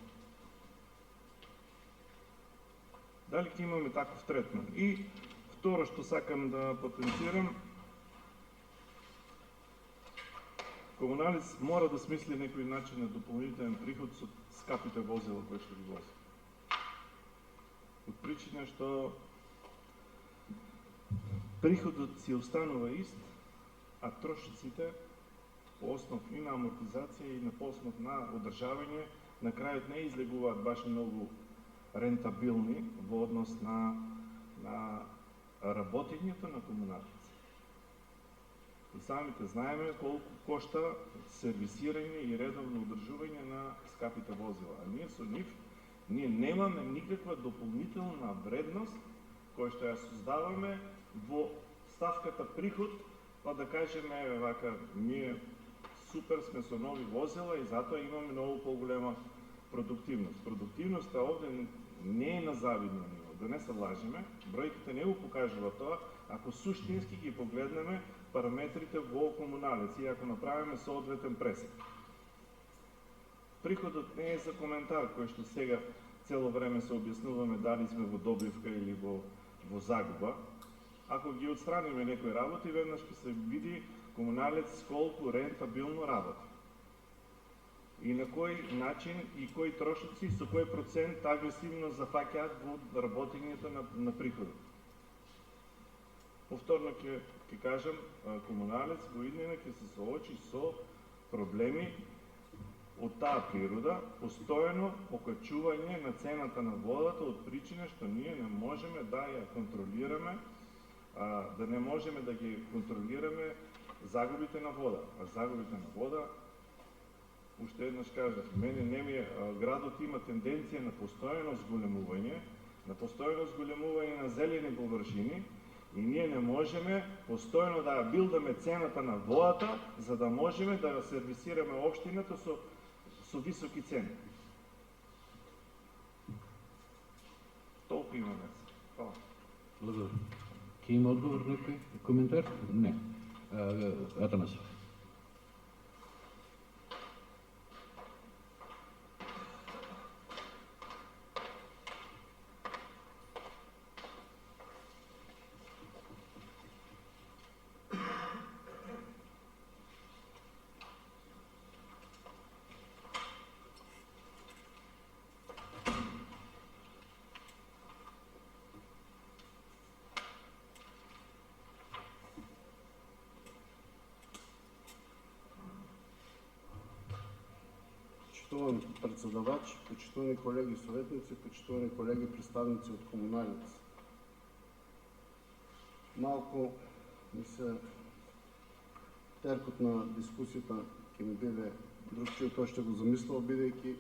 Дали ќе имаме таков третман? И второ што сакам да потенцирам, комуналец мора да смисли некој начин на дополнителен приход со скапите возила кои што ги вози. Од причина што приходот си останува ист, а трошоците по основ и на амортизација и по основ на одржавање на крајот не излегуваат баш многу рентабилни во однос на работењето на комуналец. И самите знаеме колку кошта сервисирање и редовно одржување на скапите возила. А ние со нив немаме никаква дополнителна вредност која што ја создаваме во ставката приход, па да кажеме вака, ние супер сме со нови возила и затоа имаме многу поголема продуктивност. Продуктивноста овде не е на завидно ниво, да не се лажеме, бројките не го покажува тоа, ако суштински ги погледнеме параметрите во комуналец и ако направиме соодветен пресек. Приходот не е за коментар, кој што сега цело време се објаснуваме дали сме во добивка или во загуба. Ако ги отстраниме некои работи, веднаш ќе се види комуналец колку рентабилно работи. И на кој начин и кои трошоци, со кој процент агресивно зафаќаат во работењето на приходот. Повторно ќе кажам, комуналец во иднина ќе се соочи со проблеми од таа природа, постојано покачување на цената на водата од причина што ние не можеме да ја контролираме, да не можеме да ги контролираме загубите на вода. А загубите на вода, уште еднаш кажав, градот има тенденција на постојано зголемување, на зелени површини, и ние не можеме постојано да ја билдаме цената на водата, за да можеме да ја сервисираме општината со високи цени. Толку имаме. Фала. Благодарам. Ке има одговор некој коментар? Не. Атанасов. Почитуван председавач, почитувани колеги советници, почитувани колеги представници од комуналец. Малку ми се теркот на дискусијата ќе ми биде другчиј од тоа што го замислував, бидејќи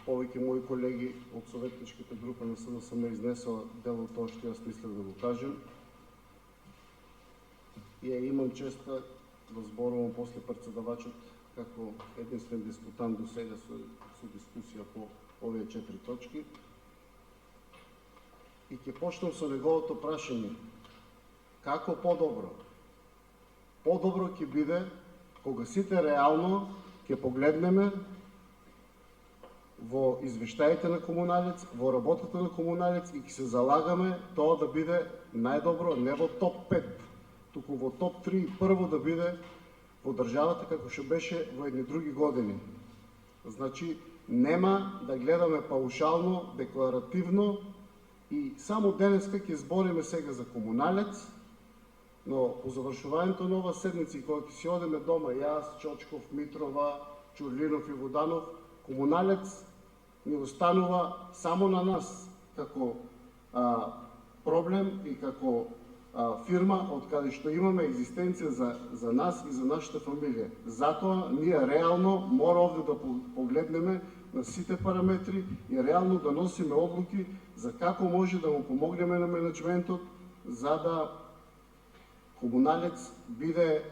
повеќе мои колеги од советничката група на СДСМ изнесоа дел од тоа што јас мислев да го кажем. И имам честа да зборувам после председавачот како единствен дискутант до сега со дискусија по овие 4 точки. И ќе почнам со неговото прашање. Како подобро? Подобро ќе биде кога сите реално ќе погледнеме во извештаите на комуналец, во работата на комуналец и ќе се залагаме тоа да биде најдобро, не во топ 5, туку во топ 3 прво да биде во државата како што беше во едни други години. Значи, нема да гледаме паушално, декларативно и само денеска ќе збориме сега за комуналец, но по завршувањето на ова седмица, кога ќе си одеме дома, јас, Чочков, Митрова, Чурлинов и Воданов, комуналец ни останува само на нас како проблем и како фирма од каде што имаме екзистенција за нас и за нашата фамилија. Затоа ние реално мора овде да погледнеме на сите параметри и реално да носиме одлуки за како може да му помогнеме на менеджментот за да комуналец биде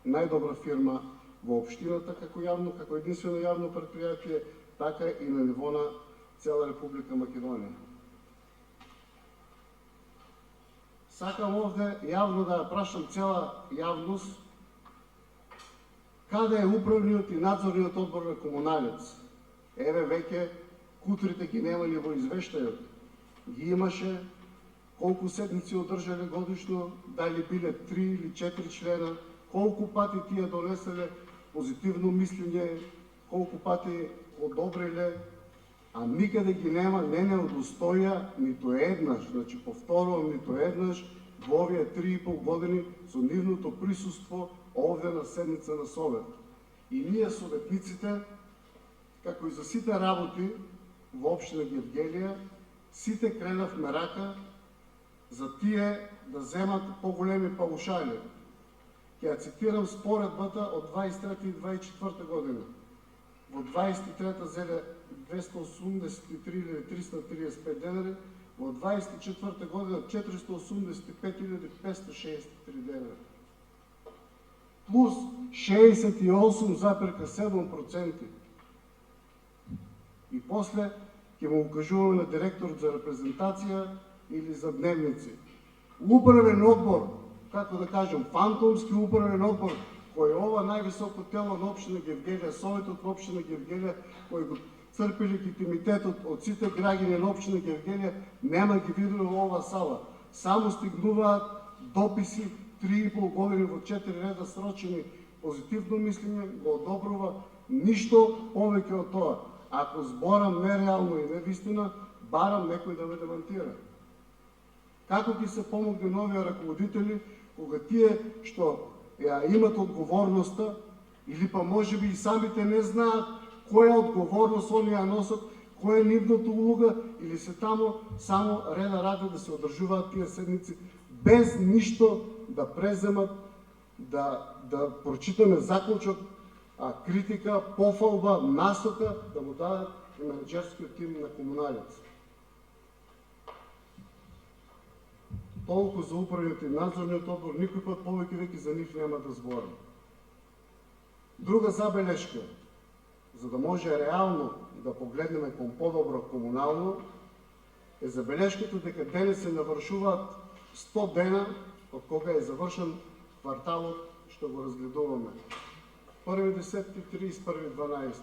најдобра фирма во општината како единствено јавно претпријатие, така и на ниво на цела Република Македонија. Сакам овде јавно да ја прашам цела јавност каде е управниот и надзорниот одбор на комуналец. Еве веќе кутрите ги немали во извештајот. Ги имаше колку седници одржале годишно, дали биле 3 или 4 члена, колку пати тие донеселе позитивно мислење, колку пати одобриле, а никаде ги нема, не удостоја ниту еднаш, значи повторувам, ниту еднаш во овие 3,5 години со нивното присуство овде на седница на Совет. И ние советниците, како и за сите работи во општина Гевгелија, сите кренавме рака за тие да земат поголеми паушали. Ќе ја цитирам споредбата од 23 и 24 година. Во 23-та зеле 283 или 335 денари, во 24-та година 485.563 денари. Плюс 68,7%. И после ќе му укажуваме на директорот за репрезентација или за дневници. Управен одбор, како да кажем, фантомски управен одбор, кој е ова највисоко тело на општина Гевгелија, Советот на општина Гевгелија, кој го црпи легитимитетот од сите граѓани на општина Гевгелија, нема ги видело во оваа сала. Само стигнуваат дописи 3,5 години во 4 реда срочени позитивно мислење, го одобрува, ништо повеќе од тоа. Ако зборам нереално и невистина, барам некој да ме демантира. Како ќе се помогне новија раководители, кога тие што ја имат одговорноста, или па можеби и самите не знаат која одговорност они ја носат, која е нивната улога, или се тамо само реда ради да се одржуваат тие седници, без ништо да преземат, да прочитаме заклучок, критика, пофалба, насока, да му дадат и менеджерскиот тим на комуналец. Толку за управниот и надзорниот одбор, никој пат повеќе веќе за нив нема да зборам. Друга забелешка, за да може реално да погледнеме кон подобро комунално, е забелешката дека денес се навршуваат 100 дена од кога е завршен кварталот што го разгледуваме. 1.10.31.12.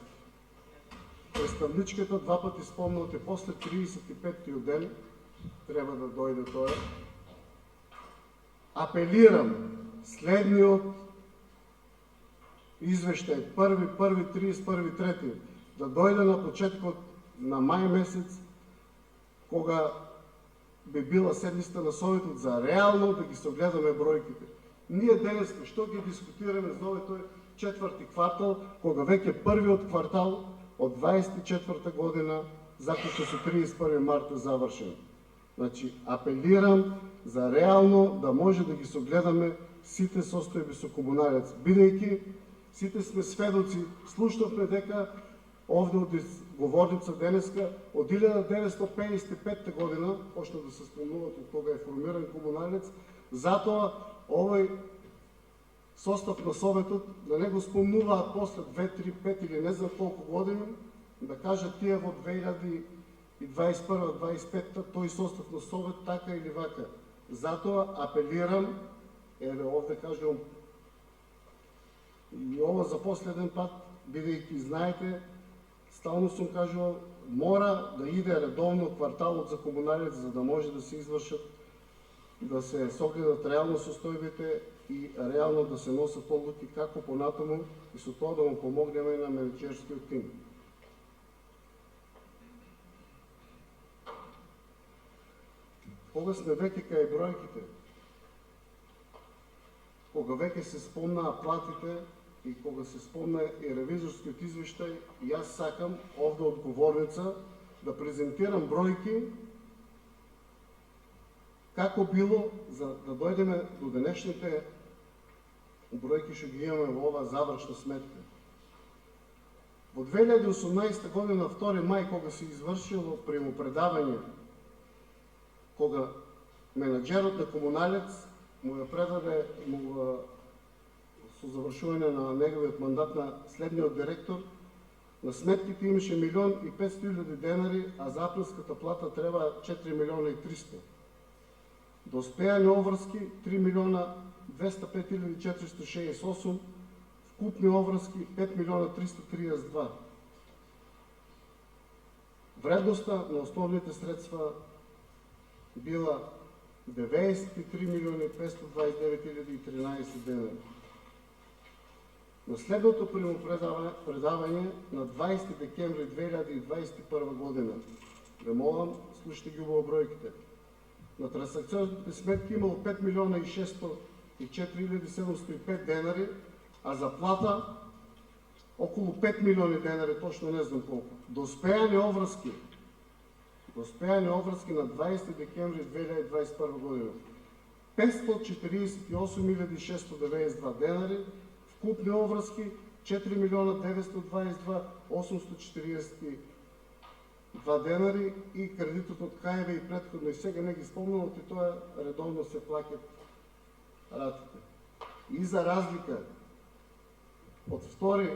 Представничката два пати спомнате после 35-тиот ден треба да дојде тоа. Апелирам следниот извештај 1.1.31.3 да дојде на почеткот на мај месец, кога би била седница на Советот за реално да ги согледаме бројките. Ние денес што ги дискутираме за овој четврти квартал, кога веќе првиот квартал од 24-та година заклучно со 31 марта завршен. Значи, апелирам за реално да може да ги согледаме сите состојби со комуналец, бидејќи сите сме сведоци, слушнавме дека овде од говорница денеска од 1955 година почна да се спомнуваат од кога е формиран комуналец, затоа овој состав на Советот да не го спомнуваат после 2, 3, 5 или не знам колку години, да кажат тие во 2021-2025 тој состав на Совет така или вака. Затоа апелирам, еве овде кажувам и ова за последен пат, бидејќи знаете, стално сум кажувал, мора да иде редовно кварталот за комуналец за да може да се извршат да се согледат реално состојбите и реално да се носат одлуки како понатаму и со тоа да му помогнеме на менеджерскиот тим. Кога сме веќе кај бројките, кога веќе се спомнаа платите и кога се спомна и ревизорскиот извештај, јас сакам овде од говорница да презентирам бројки како било за да дојдеме до денешните бројки што ги имаме во оваа завршна сметка. Во 2018 година, 2 мај, кога се извршило примопредавање, кога менаџерот на Комуналец му ја предаде со завршување на неговиот мандат на следниот директор, на сметките имаше 1.500.000 денари, а за априлската плата треба 4.300.000. Доспеани обврски 3.205.468, вкупни обврски 5.332.000. Вредноста на основните средства била 93.529.013 денари. На следното примопредавање на 20 декември 2021 година, ве молам, слушайте ги убаво бројките, на трансакционните сметки имало 5.604.705 денари, а за плата околу 5 милиони денари, точно не знам колку. Доспеани обврски на 20 декември 2021 година 548.692 денари, вкупни обврски 4.922.842 денари и кредитот од КАЕВ и претходно и сега не ги спомнам, и тоа редовно се плаќат ратите. И за разлика од 2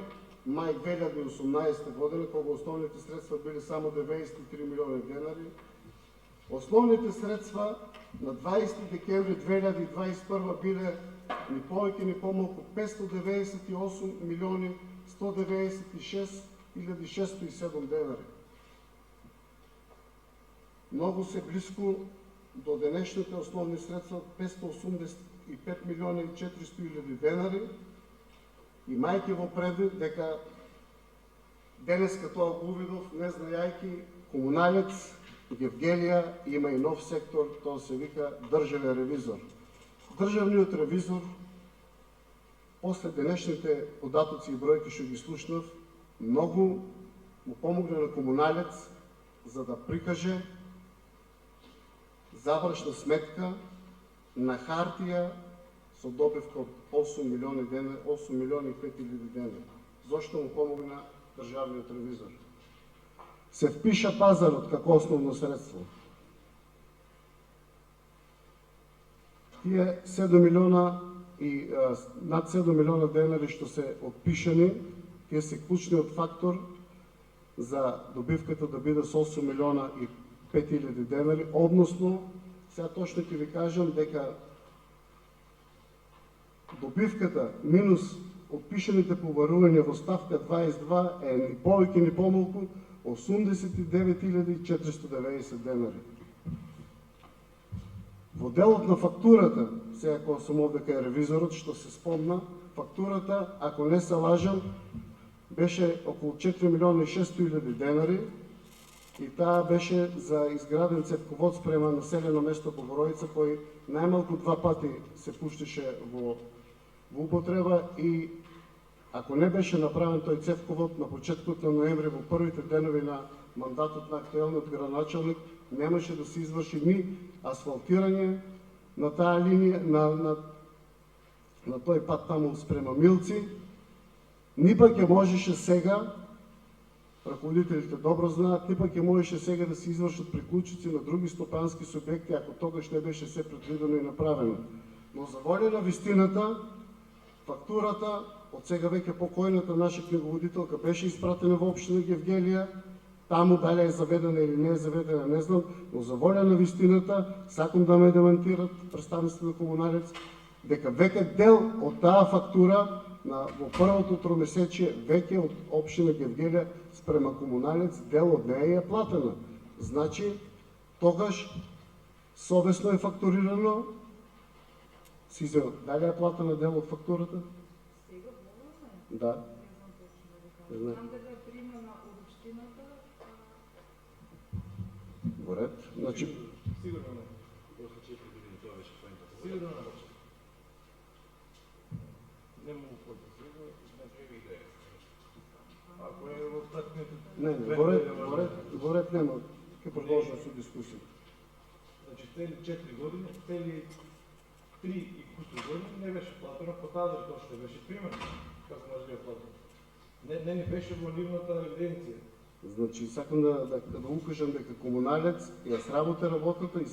мај 2018 година, кога основните средства били само 93 милиони денари, основните средства на 20 декември 2021 биле ни повеќе ни помалку 598.196.607 денари. Многу се близко до денешните основни средства 585.400.000 денари, имајќи во предвид дека денеска тоа го увидов, не знајајќи, Комуналец, Гевгелија има и нов сектор, тоа се вика државен ревизор. Државниот ревизор, после денешните податоци и бројки што ги слушнав, многу му помогне на Комуналец за да прикаже завршна сметка на хартија со добивка од 8 милиони и 5.000 денари. Зошто му помогна државниот ревизор? Се впиша пазарот како основно средство. Тие 7 милиона и над 7 милиона денари што се отпишани, тие се клучниот фактор за добивката да биде со 8 милиона и 5.000 денари, односно, сега точно ќе ви кажам дека добивката минус отпишаните побарувања во ставка 22 е ни повеќе ни помалку 89.490 денари. Во делот на фактурата, сега кога сум овде кај ревизорот, што се спомна, фактурата, ако не се лажам, беше околу 4 милиона и 600.000 денари и таа беше за изграден цевковод спрема населено место Богородица, кој најмалку 2 пати се пуштеше во употреба и ако не беше направен тој цевковод на почеткот на ноември во првите денови на мандатот на актуелниот градоначалник, немаше да се изврши ни асфалтирање на таа линија, на тој пат таму спрема Милци, ни пак ќе можеше сега, раководителите добро знаат, ни пак ќе можеше сега да се извршат приклучици на други стопански субјекти, ако тогаш не беше се предвидено и направено. Но за воља на вистината, фактурата од сега веќе покојната наша книговодителка беше испратена во општина Гевгелија, таму дали е заведена или не е заведена, не знам, но за воља на вистината, сакам да ме демантират представниците на Комуналец, дека веќе дел од таа фактура во првото тромесечие веќе од општина Гевгелија спрема Комуналец, дел од неја е платена. Значи, тогаш Совесно е фактурирано. Сизо, дали е платена дел од фактурата? Сега волно е. Да. Не знам точно да ви кажам. Не знам. Знам дека е примена од општината. Во ред. Значи, Сигурно не. После 4 години тоа беше поентата. Сигурно не може. Не мога потврдам, не треба идеја. Ако е во пратните... не, во ред нема. Ќе продолжам со дискусија. Значи, цели 4 години, цели 3 и кусур години не беше платено по таа тоа што беше примерно. Како може да ја плати? Не ни беше во нивната евиденција. Значи, сакам да укажам дека комуналец ја сработи работата и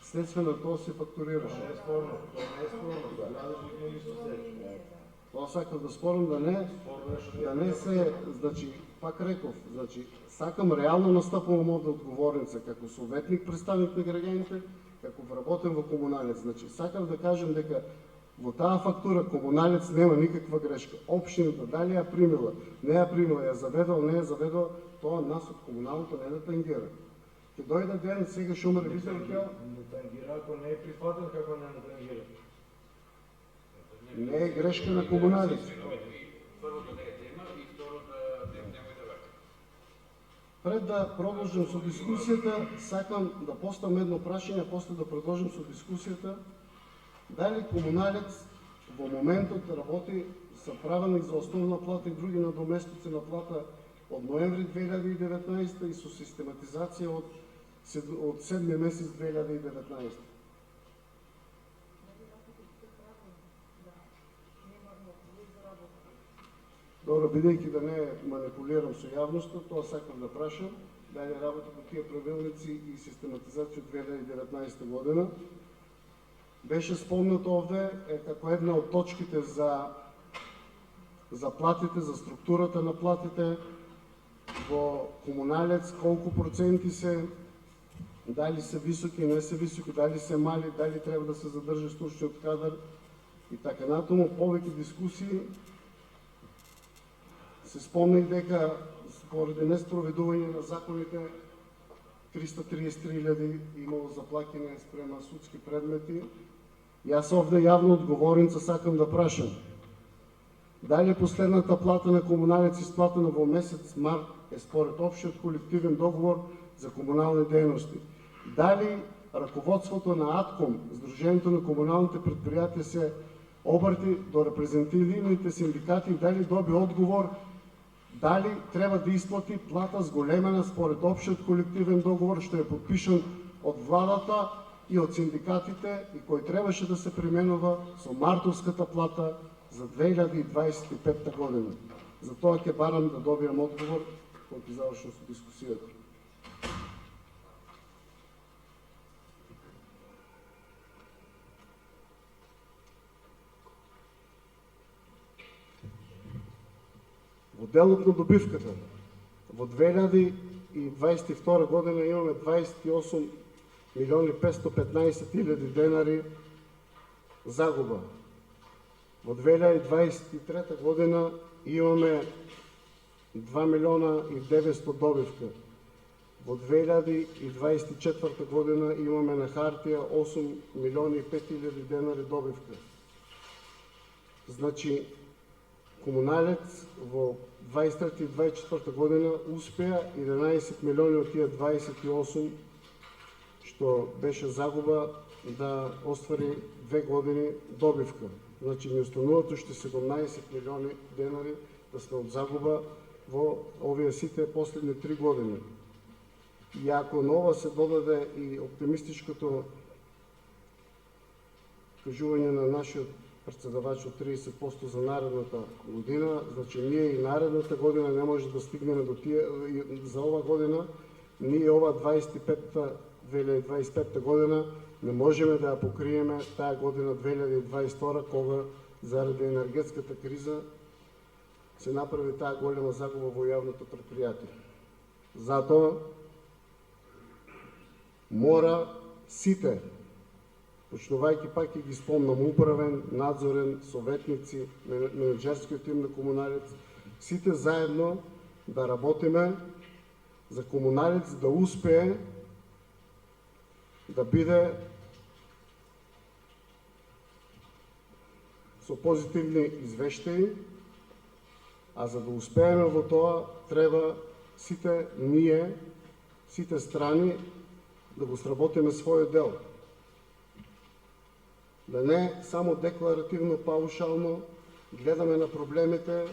следствено на тоа се фактурираше. Тоа не е спорно, градежник не исто се. Тоа сакам да спорам да не се, значи, пак реков, значи, сакам реално настапувам од одговорница како советник, представник на граѓаните, како вработен во комуналец. Значи, сакам да кажам дека во таа фактура комуналец нема никаква грешка. Општината дали ја примила, не ја примила, ја заведал, не ја заведал, тоа нас од комуналното не да тангира. Ќе дојде ден, сега шо ме ревизор ќе... Не тангира, ако не е прифатен, како не тангира. Не е грешка на комуналец. Првото не е тема и второто немој да врати. Пред да продолжим со дискусијата, сакам да поставам едно прашање, а после да продолжим со дискусијата. Дали комуналец во моментот работи со правилник за основна плата и други надоместици на плата од ноември 2019 и со систематизација од 7 месец 2019? Добро, бидејќи да не манипулирам со јавноста, тоа сакам да прашам, дали работи по тие правилници и систематизација од 2019 година. Беше спомнато овде како една од точките за платите, за структурата на платите во комуналец, колку проценти се, дали се високи, не се високи, дали се мали, дали треба да се задржи стручниот кадар и така натаму. Повеќе дискусии. Се спомнах дека поради неспроведување на законите 333.000 имало заплаќање спрема судски предмети. Јас овде јавно одговорница сакам да прашам. Дали последната плата на комуналец исплатена во месец март е според општиот колективен договор за комунални дејности? Дали раководството на АТКОМ, Сдруженијето на комуналните предпријатија, се обрати до репрезентативните синдикати и дали доби одговор дали треба да исплати плата зголемена според општиот колективен договор што е подпишан од владата и од синдикатите и кој требаше да се применува со мартовската плата за 2025 година. За тоа ќе барам да добијам одговор кога ќе завршам со дискусијата. Во делот на добивката, во 2022 година имаме 28 милиони 515 хиляди денари загуба. Во 2023 година имаме 2 милиона и 900 добивка. Во 2024 година имаме на хартија 8 милиони и 5 хиляди денари добивка. Значи, комуналец во 23 и 24 година успеа 11 милиони од тие 28 што беше загуба да оствари 2 години добивка. Значи ни останувато уште 17 милиони денари да сме од загуба во овие сите последни 3 години. И ако на ова се додаде и оптимистичкото кажување на нашиот председавач од 30% за наредната година, значи ние и наредната година не може да стигнеме до тие, за ова година, ние ова 2025 година не можеме да ја покриеме таа година 2022, кога заради енергетската криза се направи таа голема загуба во јавното предпријатие. Затоа мора сите, почнувајќи пак ќе ги спомнам, управен, надзорен, советници, менеджерскиот тим на комуналец, сите заедно да работиме за комуналец да успее да биде со позитивни извештаи, а за да успееме во тоа, треба сите ние, сите страни, да го сработиме својот дел. Да не само декларативно, паушално гледаме на проблемите,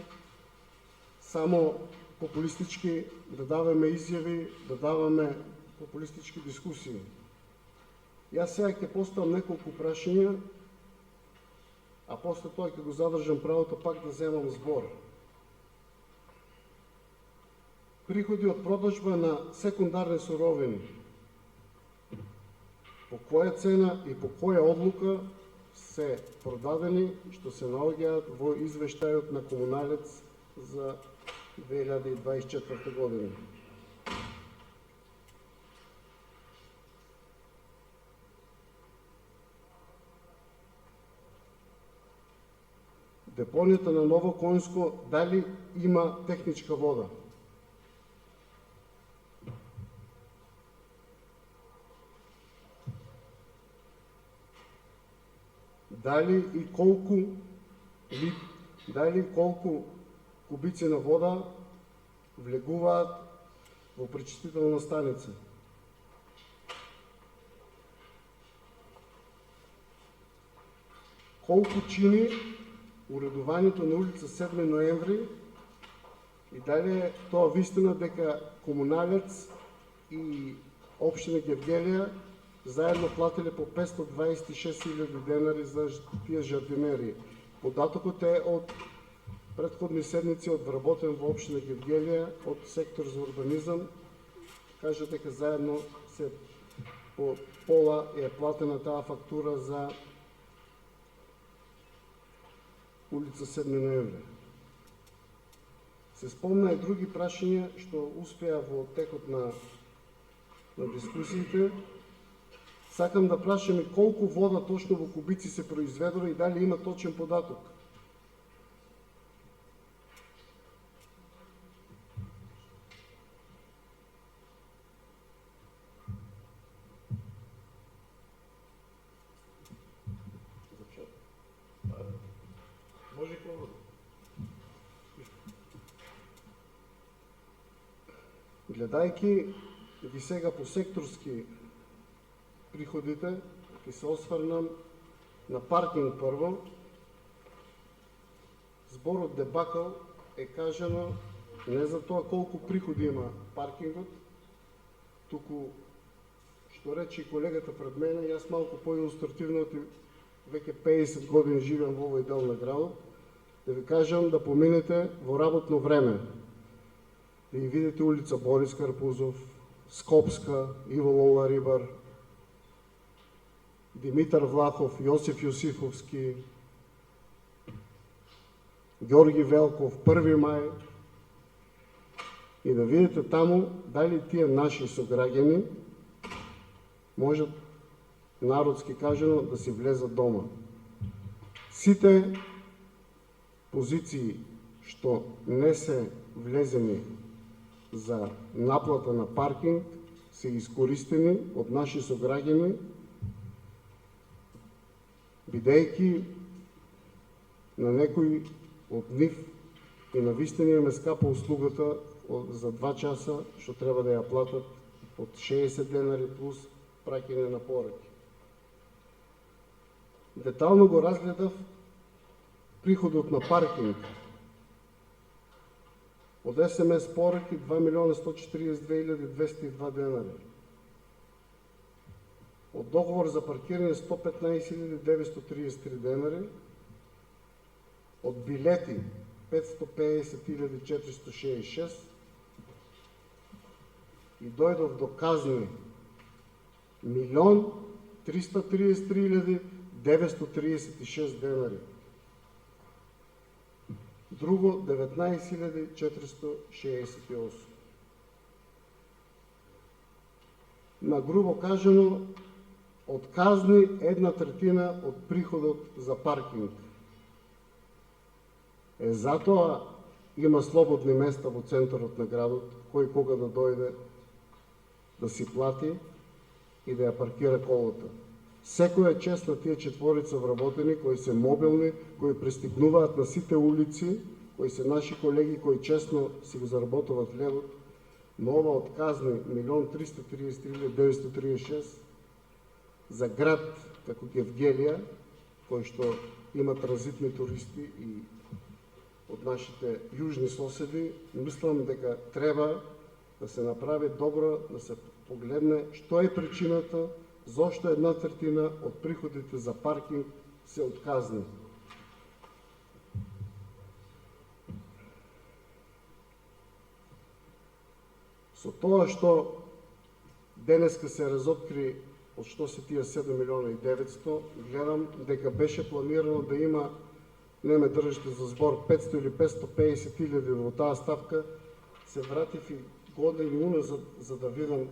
само популистички да даваме изјави, да даваме популистички дискусии. Јас сега ќе поставам неколку прашања, а после тоа ќе го задржам правото пак да земам збор. Приходи од продажба на секундарни суровини. По која цена и по која одлука се продадени, што се наоѓаат во извештајот на Комуналец за 2024 година. Депонијата на Ново Конјско, дали има техничка вода? Дали и колку кубици на вода влегуваат во пречистителна станица? Колку чини уредувањето на улица 7 ноември и дали е тоа вистина дека Комуналец и Општина Гевгелија заедно платиле по 526.000 денари за тие жардинери. Податокот е од предходни седмици одвработен во Општина Гевгелија од сектор за урбанизам. Кажа дека заедно се по пола е платена таа фактура за улица 7 ноември. Се спомна и други прашања што успеа во текот на дискусиите. Сакам да прашам и колку вода точно во кубици се произведува и дали има точен податок. Може колко? Гледајќи ги сега по секторски приходите, ќе се осврнам на паркинг прво. Зборот дебакал е кажано не за тоа колку приходи има паркингот, туку што рече колегата пред мене, јас малку по-илустративно, веќе 50 години живеам во овој дел на градот, да ви кажам да поминете во работно време, да ги видите улица Борис Карпузов, Скопска, Иво Лола Рибар, Димитар Влахов, Јосиф Јосифовски, Георги Велков, 1 мај, и да видите таму дали тие наши сограѓани можат, народски кажано, да си влезат дома. Сите позиции што не се влезени за наплата на паркинг се искористени од наши сограѓани, бидејќи на некој од нив и на вистина им е скапа услугата за 2 часа што треба да ја платат од 60 денари плюс праќање на пораки. Детално го разгледав приходот на паркинг. Од СМС пораки 2.142.202 денари. Од договор за паркирање 115.933 денари. Од билети 550.466 и дојдов до казни 1.333.936 денари. Друго 19.468. На грубо кажано, од казни 1/3 од приходот за паркинг. Затоа има слободни места во центарот на градот, кој кога да дојде да си плати, и да ја паркира колата. Секоја чест на тие четворица вработени кои се мобилни, кои пристигнуваат на сите улици, кои се наши колеги кои честно си го заработуваат левот, но ова од казни 1.333.936 за град како Гевгелија, кој што има транзитни туристи и од нашите јужни соседи, мислам дека треба да се направи добро, да се погледне што е причината, зошто 1/3 од приходите за паркинг се од казни. Со тоа што денеска се разоткри од што се тие 7.900.000, гледам дека беше планирано да има, не ме држите за збор, 500 или 550.000 во таа ставка. Се вратив и години уназад за да видам.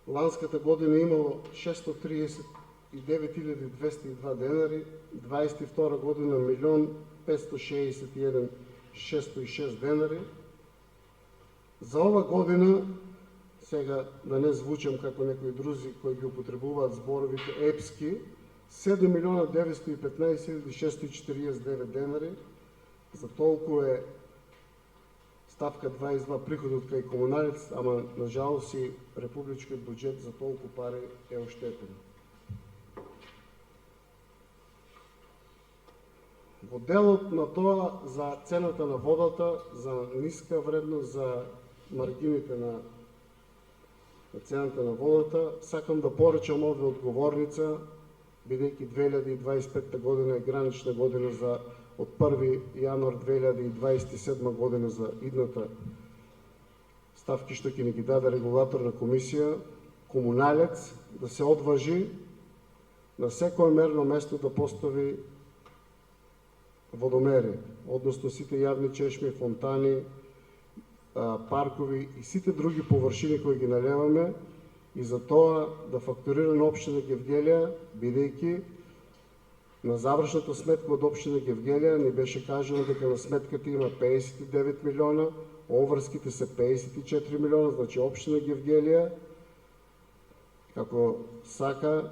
Ланската година имало 639.202 денари, 22 година 1.561.606 денари. За ова година, сега да не звучам како некои друзи кои ги употребуваат зборовите епски, 7.915.649 денари, за толку е ставка 22 приходот кај комуналец, ама на жалост и републичкиот буџет за толку пари е оштетен. Во делот на тоа за цената на водата, за ниска вредност, за маргините на цената на водата, сакам да порачам овде одговорница, бидејќи 2025 година е гранична година за од 1 јануар 2027 година за идната ставки што ќе ни ги даде регулаторна комисија, комуналец да се одважи на секое мерно место да постави водомери, односно сите јавни чешми, фонтани, паркови и сите други површини кои ги налеваме, и за тоа да фактурира на општина Гевгелија, бидејќи на завршната сметка од општина Гевгелија ни беше кажано дека на сметката има 59 милиона, оврските се 54 милиона, значи општина Гевгелија како сака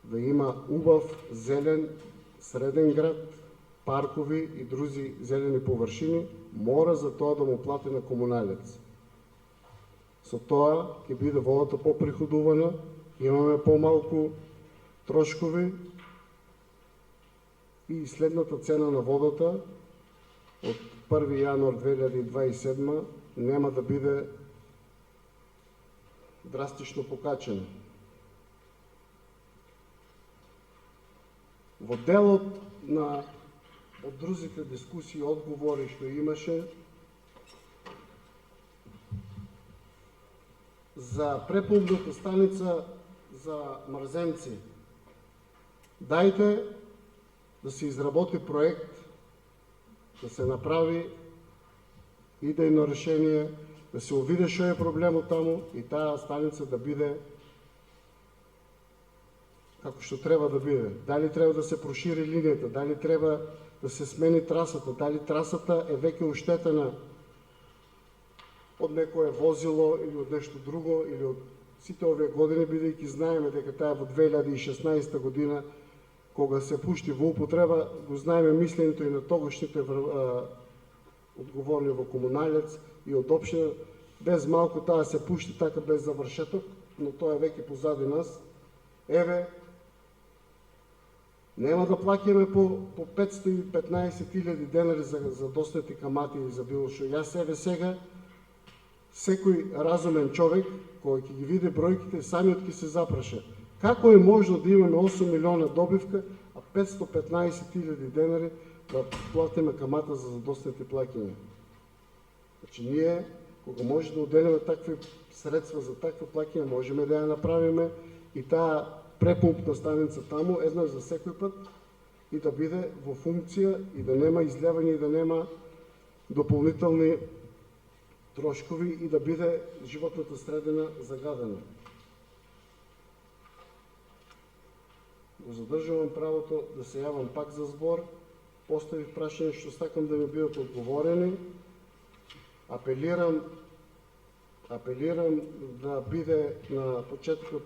да има убав, зелен, среден град, паркови и други зелени површини, мора за тоа да му плати на комуналец. Со тоа ќе биде водата поприходувана, имаме помалку трошкови и следната цена на водата од 1 јануар 2027 нема да биде драстично покачена. Во делот на од другите дискусии и одговори што имаше за препомната станица за мрзенци, дајте да се изработи проект, да се направи идејно решение, да се увиде што е проблемот таму и таа станица да биде како што треба да биде. Дали треба да се прошири линијата, дали треба да се смени трасата, дали трасата е веќе оштетена од некое возило или од нешто друго, или од сите овие години, бидејќи знаеме дека таа во 2016 година, кога се пушти во употреба, го знаеме мислењето и на тогашните одговорни во комуналец и од општина, без малку таа се пушти така без завршеток, но тоа е веќе позади нас. Еве, нема да плаќаме по 515.000 денари за доснети камати и за било што. Јас еве сега, секој разумен човек, кој ќе ги види бројките, самиот ќе се запраша. Како е можно да имаме 8 милиона добивка, а 515.000 денари да платиме камата за задоснети плаќања? Значи, ние, кога може да отделиме такви средства за такви плаќања, можеме да ја направиме и таа препумпна станица таму, еднаш за секој пат, и да биде во функција, и да нема излевање, и да нема дополнителни трошкови, и да биде животната средина загадена. Го задржувам правото да се јавам пак за збор, поставив прашање што сакам да ми бидат одговорени, апелирам апелирам да биде на почетокот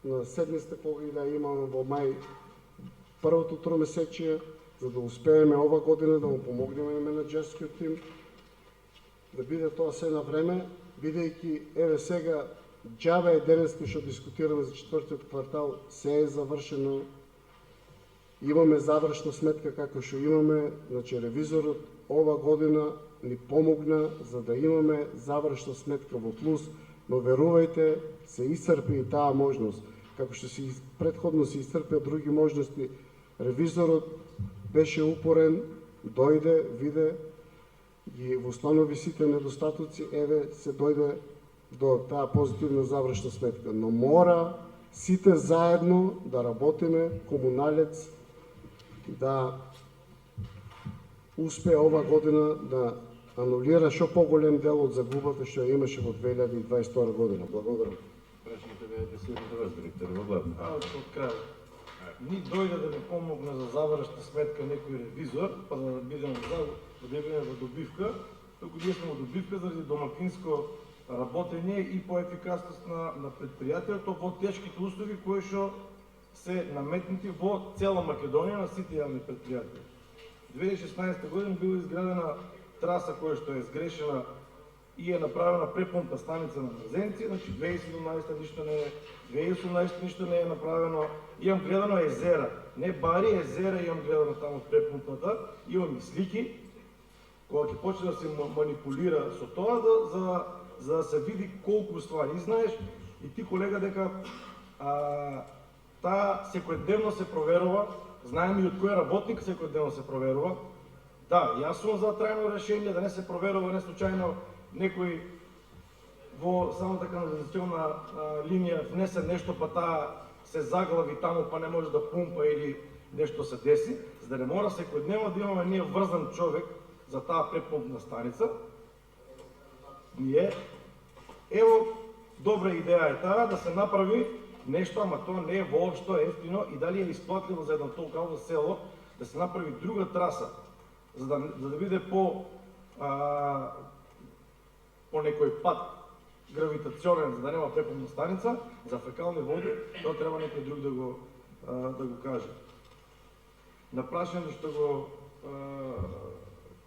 на седмицата кога и да имаме во мај првото тромесечие, за да успееме ова година да му помогнеме и менаџерскиот тим, да биде тоа се на време, бидејќи еве сега џабе е денеска што дискутираме за четвртиот квартал, се е завршено, имаме завршна сметка како што имаме, значи ревизорот ова година ни помогна за да имаме завршна сметка во плюс, но верувајте, се исцрпи и таа можност. Како што се претходно се исцрпеа други можности, ревизорот беше упорен, дојде, виде, ги восстанови сите недостатоци, еве се дојде до таа позитивна завршна сметка. Но мора сите заедно да работиме, комуналец, да успее ова година да анулира што поголем дел од загубата што ја имаше во 2022 година. Благодарам. Прашањето ве адресирате вас, директор, во главно. Од крај. Ни дојде да ми помогне за завршна сметка некој ревизор, па да бидеме во добивка, туку ние сме во добивка заради домакинско работење и поефикасност на предпријатието во тешките услови кои што се наметнати во цела Македонија на сите јавни предпријатија. 2016 година била изградена траса која што е сгрешена и е направена препомпна станица на Мрзенци, значи 2017 ништо не е, 2018 ништо не е направено. Имам гледано езера, не бари, езера имам гледано таму препомпната, имам и слики, кога ќе почне да се манипулира со тоа, за да се види колку ствари. И знаеш, и ти колега, дека таа секојдневно се проверува, знаеме и од кој работник секојдневно се проверува. Да, јас сум за трајно решение, да не се проверува не случајно некој во самата канализационна линија внесе нешто, па таа се заглави таму, па не може да пумпа или нешто се деси, за да не мора секојдневно да имаме ние врзан човек за таа препомпна станица. Ние, ево, добра идеја е таа да се направи нешто, ама тоа не е воопшто ефтино и дали е исплатливо за едно толкова село да се направи друга траса, за да биде по некој пат гравитационен, за да нема препомпна станица, за фекални води, тоа треба некој друг да го каже. На прашање што го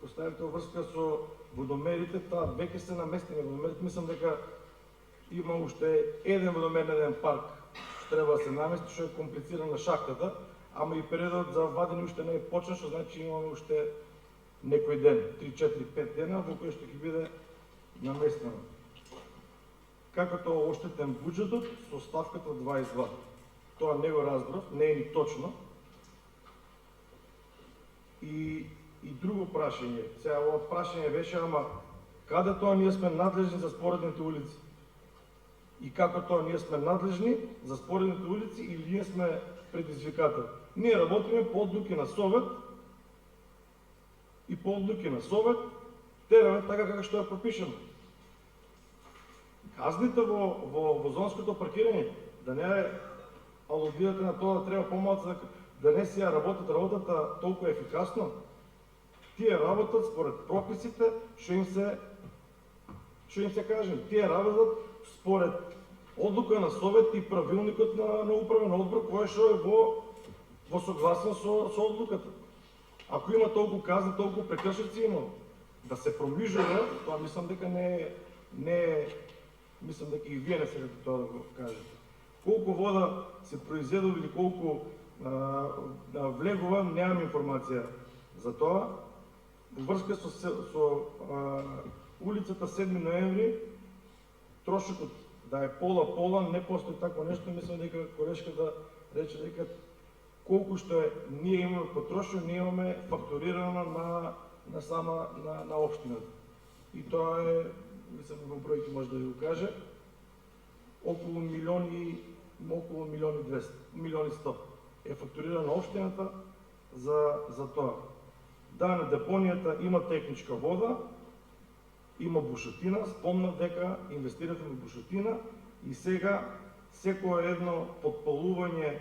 поставите во врска со водомерите, таа веќе се наместени водомерите, мислам дека има уште еден водомер на еден парк што треба да се намести, што е комплицирана шахтата, ама и периодот за вадење уште не е почнал, што значи имаме уште некој ден, 3, 4, 5 дена, во кој што ќе биде наместено. Како тоа оштетен буџетот со ставката 22. Тоа не го разбрав, не е ни точно. И друго прашање. Сега ова прашање беше, ама каде тоа ние сме надлежни за споредните улици? И како тоа ние сме надлежни за споредните улици или ние сме предизвикател? Ние работиме по одлуки на Совет и по одлуки на Совет тераме така како што е пропишено. Казните во зонското паркирање, да не алудирате на тоа да треба помалку, да не си ја работат работата толку ефикасно. Тие работат според прописите, што им се кажем. Тие работат според одлука на Совет и правилникот на управен одбор, кој што е во согласно со одлуката. Ако има толку казни, толку прекршици има. Да се промижува, тоа мислам дека мислам дека и вие не сакате тоа да го кажете. Колку вода се произведува или колку влегува, немам информација за тоа. Во врска со улицата 7 ноември, трошокот да е пола, не постои такво нешто, мислам дека колешката рече дека колку што ние имаме потрошено, ние имаме фактурирано на општината. И тоа е, мислам во бројки може да ви го каже, околу милиони 200, милиони 100 е фактурирано општината за тоа. Да, на депонијата има техничка вода, има бушотина, спомнав дека инвестирате во бушотина и сега секое едно подпалување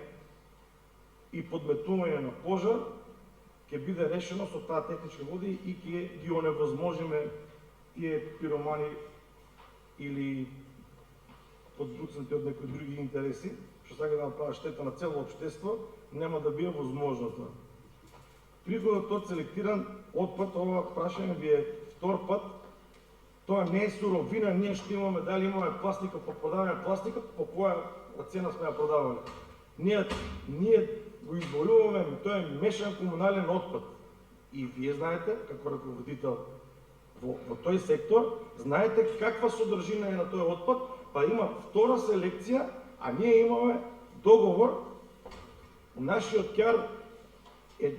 и подметување на пожар ќе биде решено со таа техничка вода и ќе ги оневозможиме тие пиромани или подбуцнати од некои други интереси, што сака да направи штета на цело општество, нема да биде возможно тоа. Приходот од селектиран отпад, ова прашање ви е втор пат, тоа не е суровина, ние што имаме, дали имаме пластика, па продаваме пластика, по која цена сме ја продавале. Ние го изборуваме, тоа е мешан комунален отпад. И вие знаете, како раководител во тој сектор, знаете каква содржина е на тој отпад, па има втора селекција, а ние имаме договор, нашиот ќар е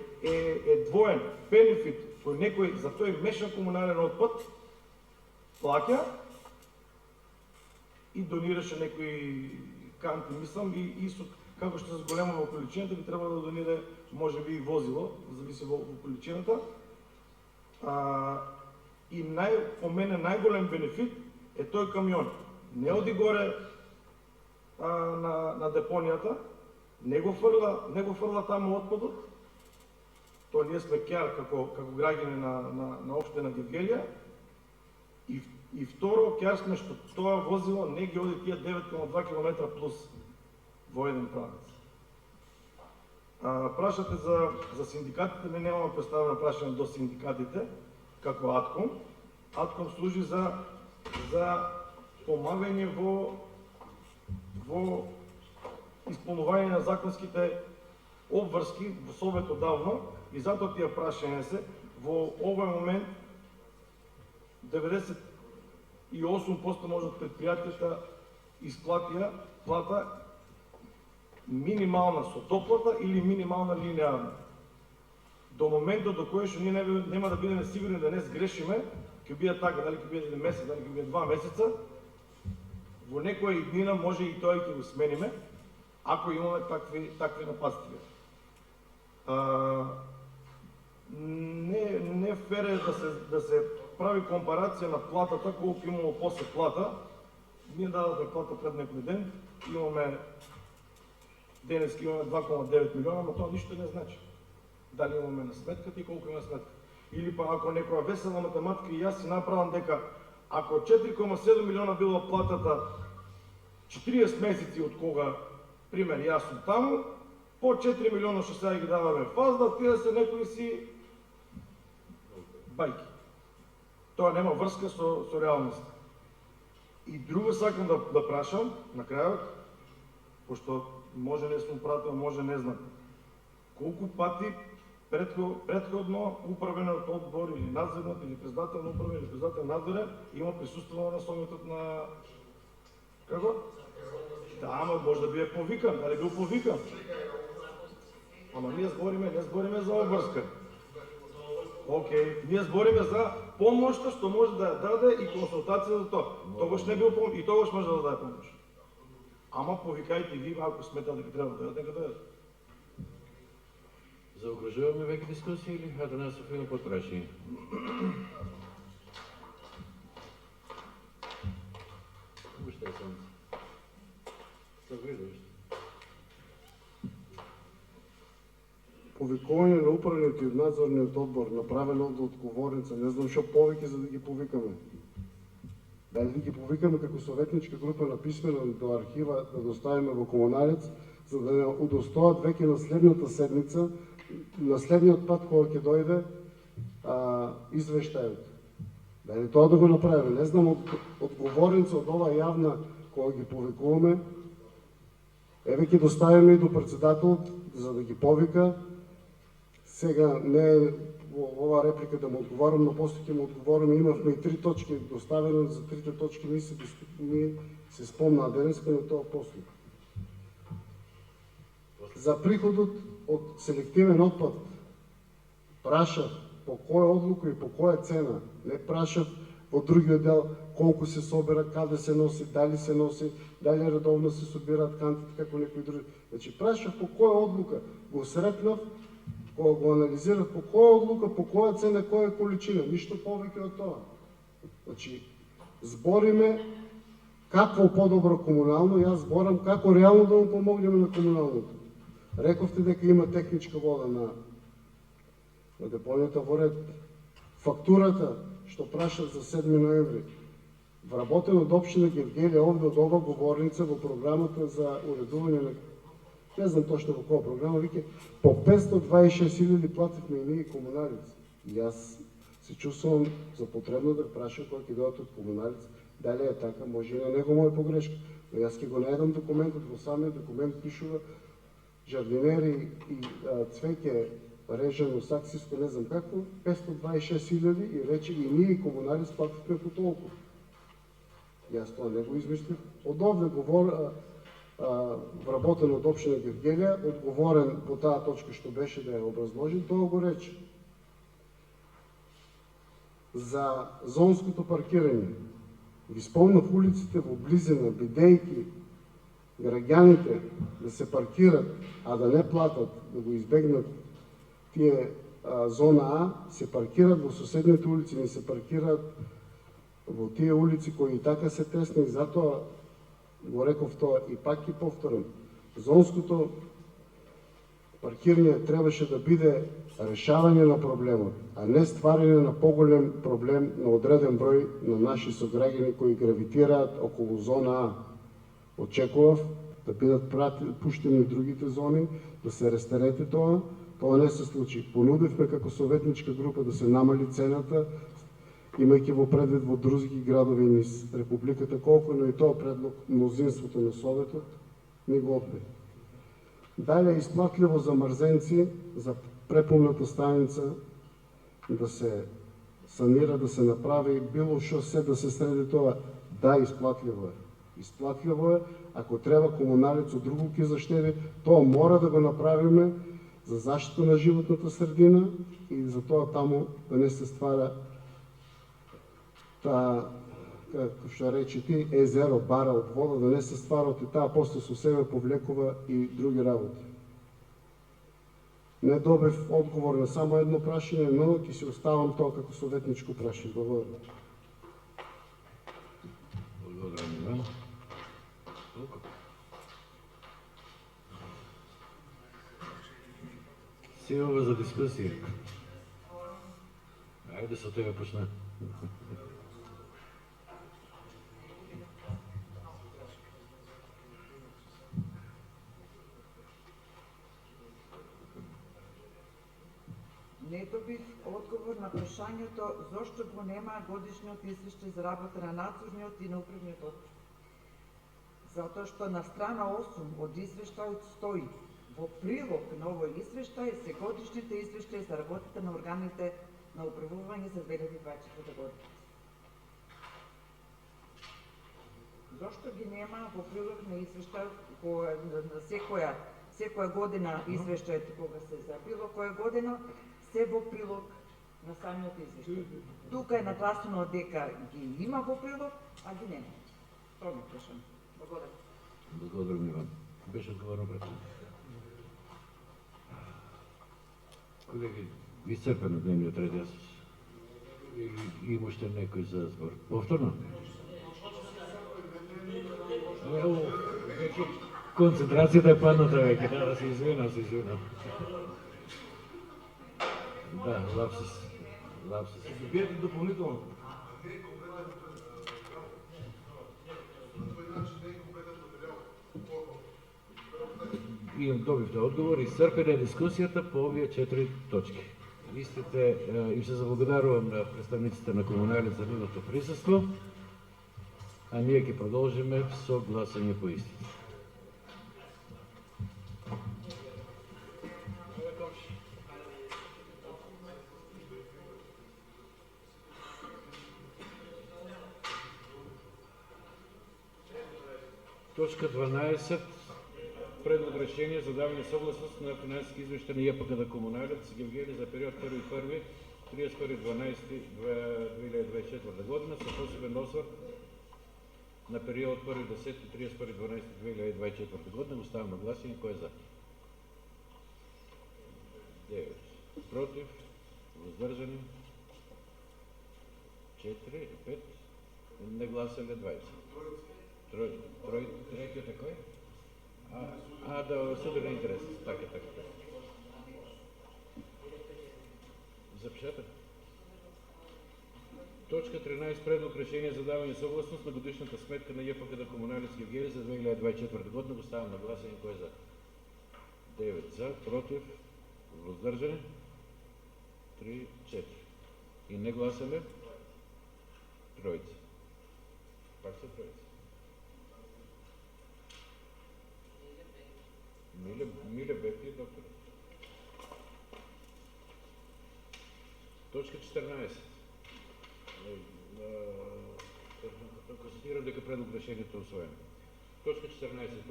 двоен бенефит, кој некој за тој мешан комунален отпад плаќа и донираше некои канти, мислам, и како што се зголемува количината, би треба да донира, може би, и возило, зависи во количината. И по мене најголем бенефит е тој камион. Не оди горе на депонијата, не го фрла таму отпадот. Тоа ние сме ќар како граѓани на општина Гевгелија. И второ, ќар сме што тоа возило не ги оди тие 9,2 км плюс во еден правец. Прашате за синдикатите, не немаме представено прашање до синдикатите, како АТКОМ. АТКОМ служи за помагање во исполнување на законските обврски во советодавно, и затоа тие прашања се во овој момент 98% може од предпријатията исплатија плата минимална со доплата или минимална линеарна. До моментот до кој што ние нема да бидеме сигурни да не сгрешиме, ќе биде така, дали ќе биде еден месец, дали ќе биде 2 месеца, во некоја иднина може и тоа ќе го смениме, ако имаме такви нападстви. Не фер е да се прави компарација на платата, колку имало после плата. Ние дадовме плата пред некој ден, денеска имаме 2,9 милиона, но тоа ништо не значи. Дали имаме на сметката и колку има сметка. Или па ако некоја весела математика и јас си направам дека ако 4,7 милиона било платата 40 месеци од кога, пример, јас сум таму, по 4 милиона што сега ги даваме фазда, тие се некои си бајки. Тоа нема врска со реалноста. И друго сакам да прашам на крајот, пошто може не сум пратил, може не знам, колку пати претходно управениот одбор или надзорниот или председател на управен или председател на надзора има присуствувано на советот на како? Да, ама може да биде повикан, дали бил повикан? Ама ние не збориме за обврска. Океј, ние збориме за помошта што може да даде и консултација за тоа. Тогаш не бил помош и тогаш може да даде помош. Ама повикајте ви, ако смета дека треба да дадете, нека дадете. Заокружуваме веќе дискусија или Атанасов има подпрашање? Уште сам. Повикување на управниот и надзорниот одбор направено од одговорница, не знам што повеќе за да ги повикаме. Дали да ги повикаме како советничка група на писмено до архива да доставиме во Комуналец, за да не удостоат веќе на следната седмица, на следниот пат кога ќе дојде извештајот. Дали тоа да го направиме, не знам, одговорница од ова јавна кога ги повикуваме, еве ќе доставиме и до председателот за да ги повика. Сега не е ова реплика да му одговарам, но после ќе му одговорам. Имавме и 3 точки доставено, за 3 точки ми се спомнаа денеска, но тоа после. За приходот од селективен отпад прашав по која одлука и по која цена. Не прашав во другиот дел колку се собира, каде се носи, дали редовно се собираат кантите како некои други. Значи прашав по која одлука, го сретнав, кога го анализирав по која одлука, по која цена, која количина, ништо повеќе од тоа. Значи збориме какво подобро комунално, јас зборам како реално да му помогнеме на комуналното. Рековте дека има техничка вода на депонијата во ред. Фактурата што прашав за 7 ноември вработен од општина Гевгелија овде од ова говорница во програмата за уредување на, не знам точно во која програма, виќе по 526.000 плативме и ние комуналици. И јас се чувствувам за потребно да прашам кој ќе дојдат од комуналици, дали е така, може и на него моја погрешка. Но јас ќе го најдам документот, во самиот документ пишува жардинери и цвеќе режено саксиско, не знам какво, 526.000 и рече и ние и комуналици плативме по толку. Јас тоа не го измислив. Од овде вработен од општина Гевгелија, одговорен по таа точка што беше да ја образложи, тоа го рече. За зонското паркирање, ги спомнав улиците во близина, бидејќи граѓаните да се паркират, а да не платат, да го избегнат тие зона А, се паркират во соседните улици, не се паркираат во тие улици кои и така се тесни, и затоа го реков тоа и пак ќе повторам. Зонското паркирање требаше да биде решавање на проблемот, а не стварање на поголем проблем на одреден број на наши сограѓани кои гравитираат околу зона А. Очекував да бидат пуштени другите зони, да се растерети тоа. Тоа не се случи. Понудивме како советничка група да се намали цената, имајќи во предвид во други градови низ Републиката, колку но и тоа предлог мнозинството на Советот ни го одби. Дале исплатливо за мрзенци, за преполната станица да се санира, да се направи, било што се да се среди тоа, да, исплатливо е. Исплатливо е, ако треба комуналец од друго ќе заштеди, тоа мора да го направиме за заштита на животната средина и за тоа таму да не се ствара таа, како што рече ти, езеро, бара од вода, да не се ствара и таа после со себе повлекува и други работи. Не добив одговор на само едно прашање, но ќе се оставам тоа како советничко прашање. Благодарам. Благодарам, Иван. Се ова за дискусија. Ајде со тебе почна. Не добив одговор на прашањето зошто го нема годишниот извештај за работа на надзорниот и на управниот одбор. Затоа што на страна 8 од извештајот стои: во прилог на овој извештај се годишните извештаи за работата на органите на управување за 2024 година. Зошто ги нема во прилог на извештајот на секоја година извештајот кога се за било која година се во прилог на самиот извештај. Тука е нагласено дека ги има во прилог, а ги нема. Тоа ми прашам. Благодарам. Благодарам, Иван. Беше одговорно прашање. Колеги, исцрпено дневниот ред, јас има уште некој за збор. Повторно? Ево, концентрацијата е падната веќе, да се извинам, Да, лапсус. Биете дополнително. И добивте одговор, исцрпена е дискусијата по овие 4 точки. Истите, им се заблагодарувам на представниците на комуналите за нивното присуство, а ние ќе продолжиме со гласање по истите. Точка 12. Предлог решение за давање согласност на финансиски извештај на ЈПК на комуналец Гевгелија за период 1.1. 31.12.2024 година со посебен осврт на период 1.10.31.12.2024 година. Го ставам на гласање. Кој е за? 9. Против? Воздржани? 4 и 5. Не гласале 20. Третиот е кој? Да, судебен интерес. Така. Запишете. Точка 13. Предлог решение за даване съгласност на годишната сметка на ЕПК Комуналец Гевгели за 2024 година. Го ставам на гласение. Кой е за? 9 за, против, въздържане. 3, 4. И не гласаме? Троица. Пак са троица. Миле Бехти и доктор. Точка 14. Констатирам дека предлог решението е усвоено. Точка 14.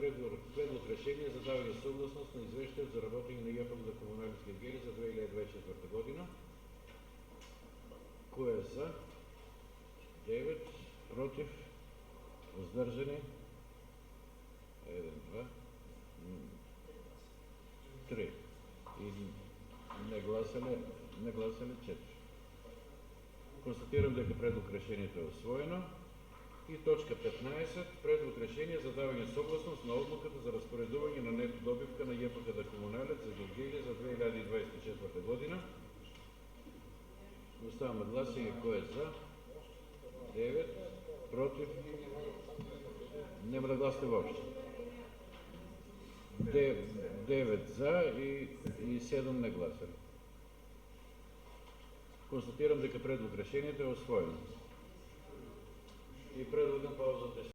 Предлог решение за даване съгласност на извещане за работење на ЕПК за Комуналец Гевгели за 2024 година. Кой е за? 9. Против? Въздържани? 1, 2, 3. И не гласали 4. Констатирам дека предлог решението е усвоено. И точка 15. Предлог решение за даване съгласност на одлуката за разпоредување на нето добивка на ЕПК Комуналец за Гевгели за 2024 година. Оставаме гласение. Кой е за? 9. Против? Нема да гласите въобще. 9 за и 7 не гласали. Констатирам дека предлог решението е усвоено. И предлагам пауза от 10